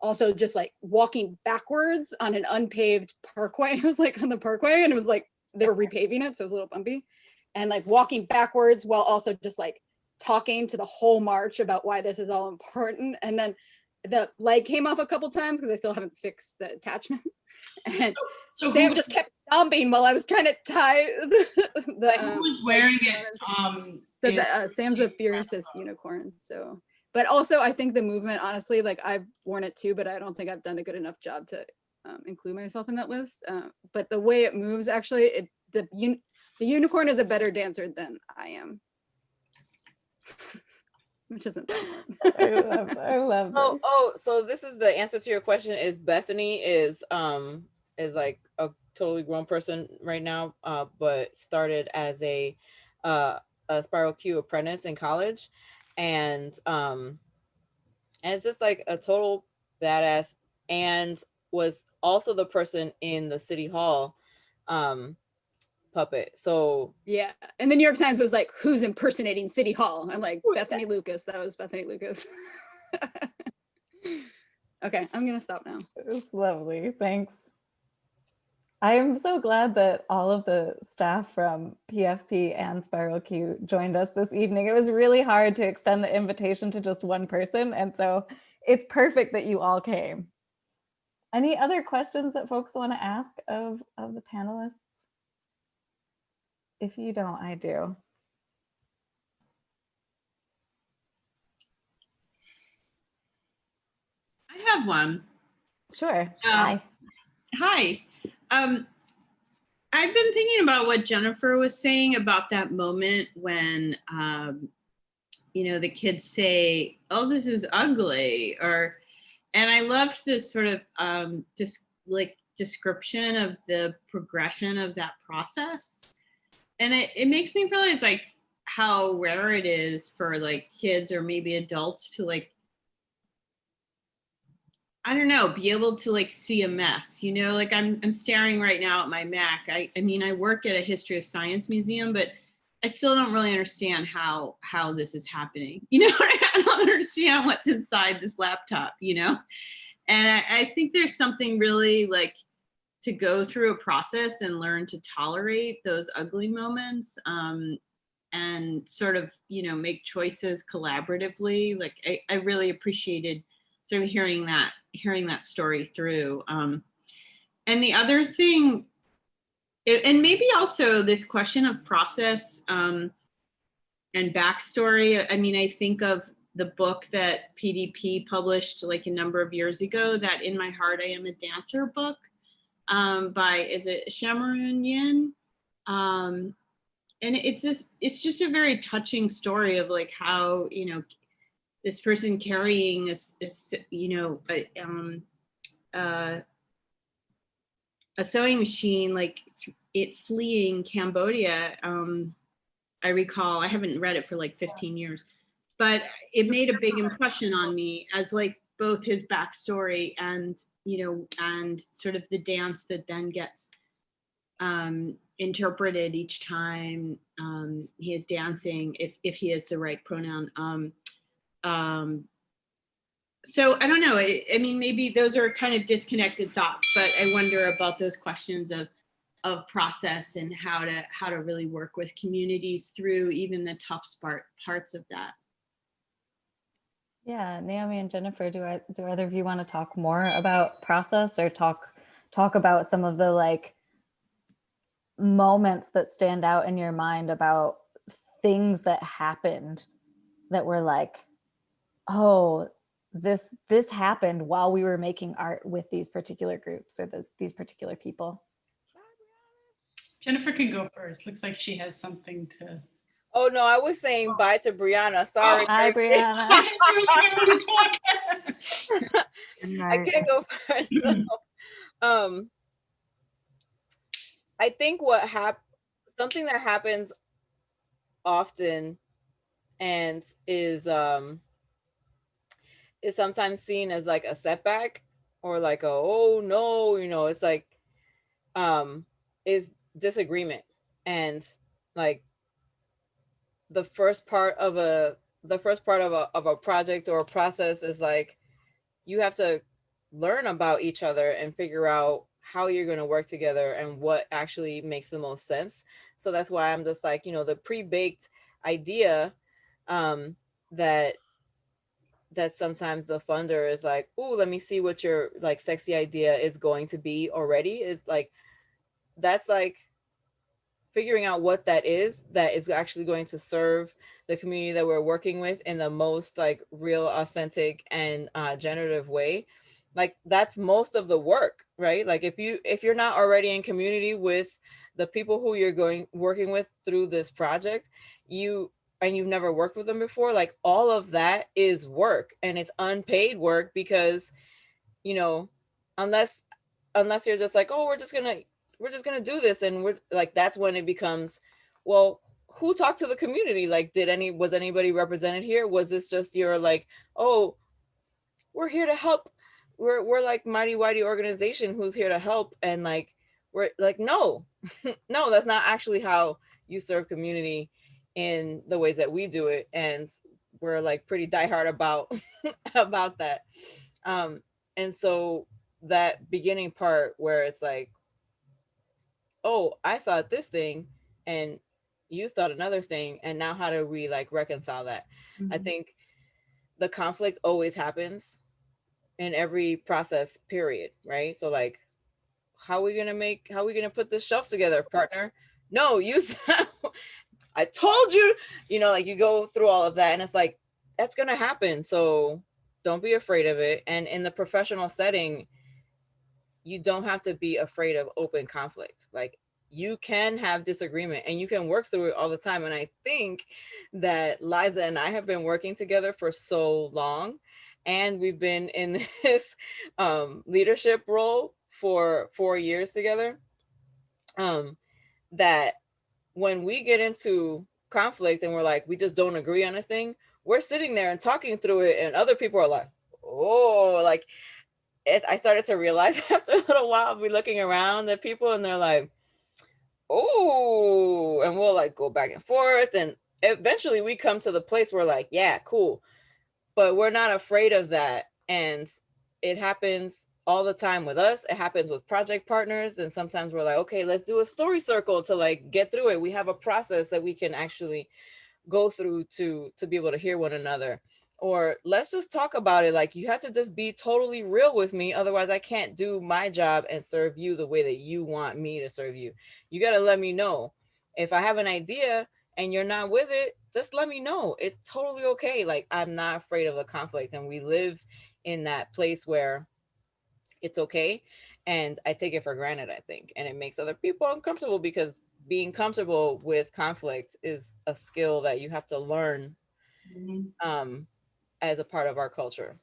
also just like walking backwards on an unpaved parkway. It was like on the parkway, and it was like they were repaving it, so it was a little bumpy, and like walking backwards while also just like talking to the whole march about why this is all important. And then the leg came off a couple times because I still haven't fixed the attachment. And So Sam who, just kept stomping while I was trying to tie the who was wearing it? so the, Sam's a fiercest unicorn. So, but also I think the movement, honestly, like I've worn it too, but I don't think I've done a good enough job to include myself in that list. But the way it moves, actually, the unicorn is a better dancer than I am. Which isn't that hard. I love this. So this is the answer to your question. Is Bethany is like a totally grown person right now, but started as a Spiral Q apprentice in college, and it's just like a total badass, and was also the person in the City Hall puppet. So yeah, and the New York Times was like, who's impersonating City Hall? I'm like, Bethany Lucas. That was Bethany Lucas. Okay, I'm gonna stop now. It's lovely, thanks. I'm so glad that all of the staff from PFP and Spiral Q joined us this evening. It was really hard to extend the invitation to just one person, and so it's perfect that you all came. Any other questions that folks want to ask of the panelists? If you don't, I do. I have one. Sure. Hi. Hi. I've been thinking about what Jennifer was saying about that moment when, you know, the kids say, "Oh, this is ugly," and I loved this sort of description of the progression of that process. And it makes me realize like how rare it is for like kids or maybe adults to like, I don't know, be able to like see a mess, you know, like I'm staring right now at my Mac. I mean, I work at a history of science museum, but I still don't really understand how this is happening. You know, I don't understand what's inside this laptop, you know? And I think there's something really like to go through a process and learn to tolerate those ugly moments, and sort of, you know, make choices collaboratively. Like I really appreciated sort of hearing that story through. And the other thing, and maybe also this question of process and backstory. I mean, I think of the book that PDP published like a number of years ago, that In My Heart I Am a Dancer book, by, is it Shamarun Yin? And it's just a very touching story of like how, you know, this person carrying this you know, a sewing machine, like it fleeing Cambodia. I recall, I haven't read it for like 15 years, but it made a big impression on me as like both his backstory and, you know, and sort of the dance that then gets interpreted each time he is dancing, if he has the right pronoun. So I don't know, I mean, maybe those are kind of disconnected thoughts, but I wonder about those questions of process and how to really work with communities through even the tough parts of that. Yeah, Naomi and Jennifer, do either of you want to talk more about process, or talk about some of the like moments that stand out in your mind about things that happened that were like, oh, this happened while we were making art with these particular groups or these particular people? Jennifer can go first. Looks like she has something to. Oh no, I was saying bye to Brianna. Sorry. Hi, Brianna. I can't go first. No. I think something that happens often and is sometimes seen as like a setback or like oh no, you know, it's like is disagreement. And like the first part of a project or a process is like you have to learn about each other and figure out how you're going to work together and what actually makes the most sense. So that's why I'm just like, the pre-baked idea that sometimes the funder is like, oh, let me see what your like sexy idea is going to be already, is like, that's like figuring out what that is actually going to serve the community that we're working with in the most like real, authentic, and generative way. Like that's most of the work, right? Like if you're not already in community with the people who you're working with through this project, and you've never worked with them before, like all of that is work, and it's unpaid work because, unless you're just like, oh, we're just gonna do this, and we're like, that's when it becomes, well, who talked to the community? Like, was anybody represented here? Was this just your like, oh, we're here to help, we're like mighty whitey organization who's here to help, and like we're like, no. No, that's not actually how you serve community in the ways that we do it, and we're like pretty diehard about about that. And so that beginning part where it's like, oh, I thought this thing and you thought another thing, and now how do we like reconcile that? I think the conflict always happens in every process, period, right? So like, how are we gonna put the shelves together, partner? No, I told you, like you go through all of that, and it's like, that's gonna happen, so don't be afraid of it. And in the professional setting, you don't have to be afraid of open conflict. Like, you can have disagreement and you can work through it all the time. And I think that Liza and I have been working together for so long, and we've been in this leadership role for 4 years together, that when we get into conflict and we're like, we just don't agree on a thing, we're sitting there and talking through it, and other people are like, oh, like I started to realize after a little while, I'll be looking around at people and they're like, oh, and we'll like go back and forth, and eventually we come to the place where like, yeah, cool, but we're not afraid of that. And it happens all the time with us. It happens with project partners, and sometimes we're like, okay, let's do a story circle to like get through it. We have a process that we can actually go through to be able to hear one another. Or let's just talk about it. Like, you have to just be totally real with me, otherwise I can't do my job and serve you the way that you want me to serve you. You got to let me know if I have an idea and you're not with it. Just let me know. It's totally okay. Like, I'm not afraid of the conflict, and we live in that place where it's okay. And I take it for granted, I think, and it makes other people uncomfortable, because being comfortable with conflict is a skill that you have to learn as a part of our culture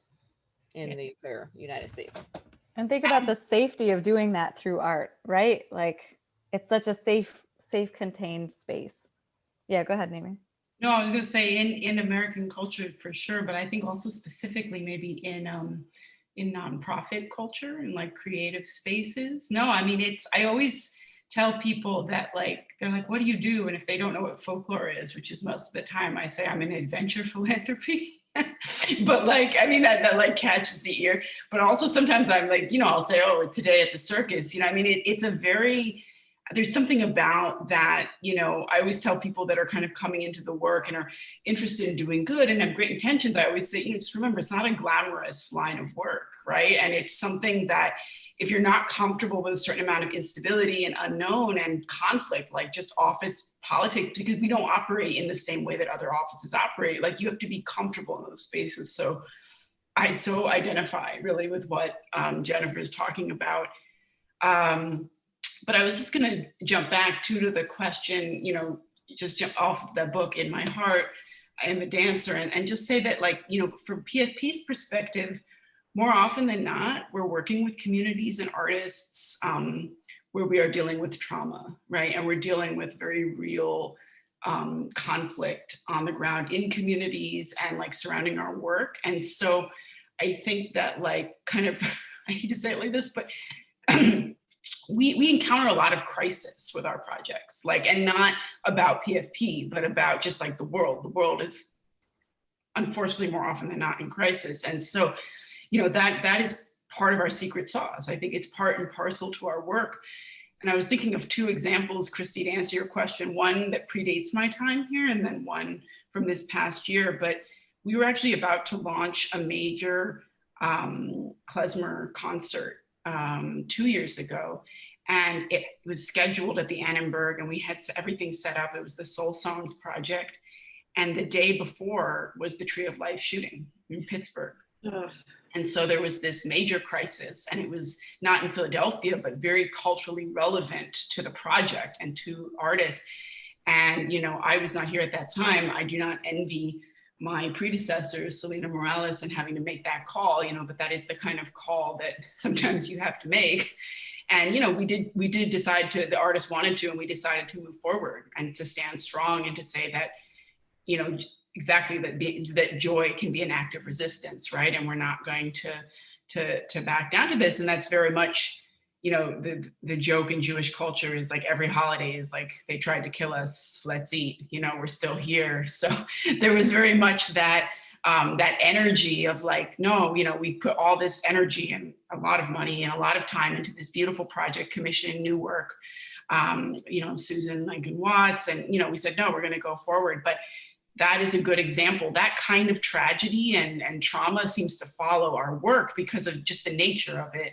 in the United States. And think about the safety of doing that through art, right? Like, it's such a safe, contained space. Yeah, go ahead, Naomi. No, I was going to say in American culture for sure, but I think also specifically maybe in nonprofit culture and like creative spaces. No, I mean, I always tell people that, like, they're like, what do you do? And if they don't know what folklore is, which is most of the time, I say I'm in adventure philanthropy. But like, I mean, that like catches the ear. But also sometimes I'm like, I'll say, oh, today at the circus, I mean, it's a very, there's something about that, I always tell people that are kind of coming into the work and are interested in doing good and have great intentions. I always say, just remember, it's not a glamorous line of work, right? And it's something that if you're not comfortable with a certain amount of instability and unknown and conflict, like just office politics, because we don't operate in the same way that other offices operate, like you have to be comfortable in those spaces. So I so identify really with what Jennifer is talking about. But I was just going to jump back to the question, just jump off of that book, In My Heart, I Am a Dancer, and just say that, like, from PFP's perspective, more often than not, we're working with communities and artists where we are dealing with trauma, right? And we're dealing with very real conflict on the ground in communities and like surrounding our work. And so I think that, like, kind of, I hate to say it like this, but we encounter a lot of crisis with our projects, like, and not about PFP, but about just like the world. The world is unfortunately more often than not in crisis. And so, that is part of our secret sauce. I think it's part and parcel to our work. And I was thinking of two examples, Christy, to answer your question, one that predates my time here and then one from this past year. But we were actually about to launch a major klezmer concert 2 years ago. And it was scheduled at the Annenberg, and we had everything set up. It was the Soul Songs Project. And the day before was the Tree of Life shooting in Pittsburgh. Ugh. And so there was this major crisis, and it was not in Philadelphia, but very culturally relevant to the project and to artists. And, you know, I was not here at that time. I do not envy my predecessors, Selena Morales, and having to make that call, you know, but that is the kind of call that sometimes you have to make. And, you know, we did decide to, the artist wanted to, and we decided to move forward and to stand strong and to say that, you know, exactly that joy can be an act of resistance, right? And we're not going to back down to this. And that's very much, you know, the joke in Jewish culture is like every holiday is like, they tried to kill us, let's eat, you know, we're still here. So there was very much that that energy of like, no, you know, we put all this energy and a lot of money and a lot of time into this beautiful project, commissioning new work, you know, Susan Lincoln Watts, and, you know, we said, no, we're going to go forward. But that is a good example. That kind of tragedy and trauma seems to follow our work because of just the nature of it.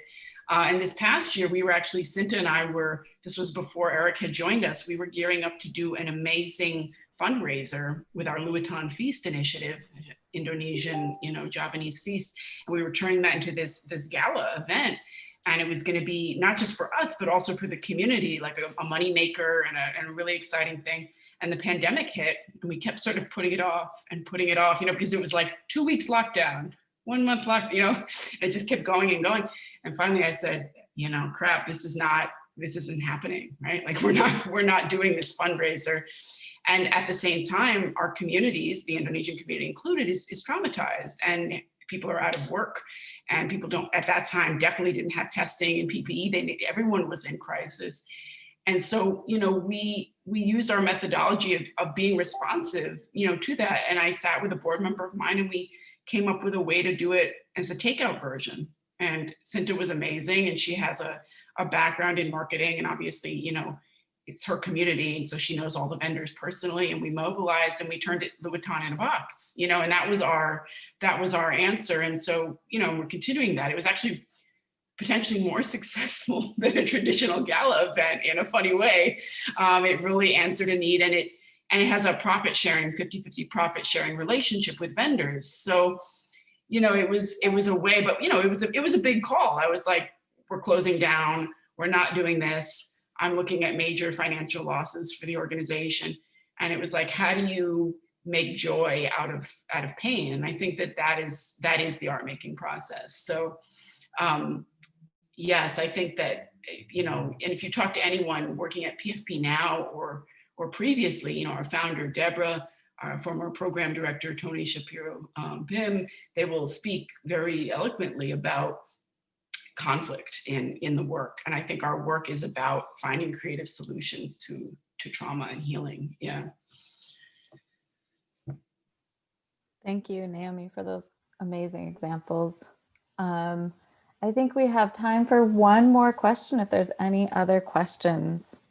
And this past year, we were actually, Sinta and I were, this was before Eric had joined us, we were gearing up to do an amazing fundraiser with our Luatan Feast initiative, Indonesian, you know, Javanese feast. And we were turning that into this gala event. And it was going to be not just for us, but also for the community, like a money maker and a really exciting thing. And the pandemic hit, and we kept sort of putting it off, you know, because it was like 2 weeks lockdown, 1 month lockdown, you know, it just kept going and going. And finally I said, you know, crap, this isn't happening, right? Like we're not doing this fundraiser. And at the same time, our communities, the Indonesian community included, is traumatized, and people are out of work, and people don't, at that time, definitely didn't have testing and PPE. Everyone was in crisis. And so, you know, we use our methodology of being responsive, you know, to that. And I sat with a board member of mine, and we came up with a way to do it as a takeout version. And Sinta was amazing, and she has a background in marketing, and obviously, you know, it's her community, and so she knows all the vendors personally, and we mobilized and we turned it Luatan in a box, you know, and that was our answer. And so, you know, we're continuing that. It was actually potentially more successful than a traditional gala event in a funny way. It really answered a need, and it has a profit sharing, 50-50 profit sharing relationship with vendors. So, you know, it was a way, but, you know, it was a big call. I was like, we're closing down, we're not doing this. I'm looking at major financial losses for the organization. And it was like, how do you make joy out of pain? And I think that is the art making process. So yes, I think that, you know, and if you talk to anyone working at PFP now or previously, you know, our founder, Deborah, our former program director, Tony Shapiro, Pim, they will speak very eloquently about conflict in the work. And I think our work is about finding creative solutions to trauma and healing. Yeah. Thank you, Naomi, for those amazing examples. I think we have time for one more question if there's any other questions.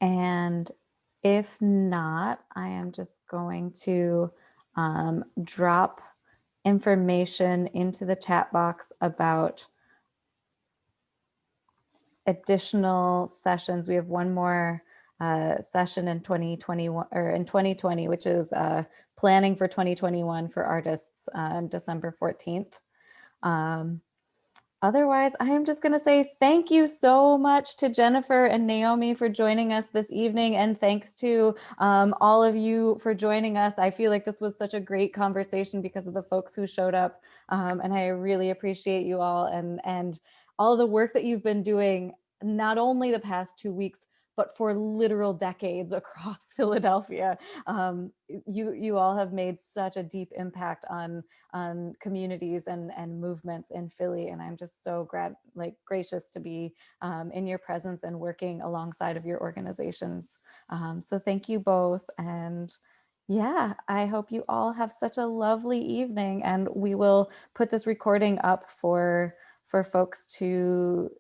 And if not, I am just going to drop information into the chat box about additional sessions. We have one more session in 2021 or in 2020, which is planning for 2021 for artists on December 14th. Otherwise, I am just going to say thank you so much to Jennifer and Naomi for joining us this evening. And thanks to all of you for joining us. I feel like this was such a great conversation because of the folks who showed up. And I really appreciate you all and all the work that you've been doing, not only the past 2 weeks, but for literal decades across Philadelphia. You all have made such a deep impact on communities and movements in Philly. And I'm just so gracious to be in your presence and working alongside of your organizations. So thank you both. And Yeah, I hope you all have such a lovely evening, and we will put this recording up for folks to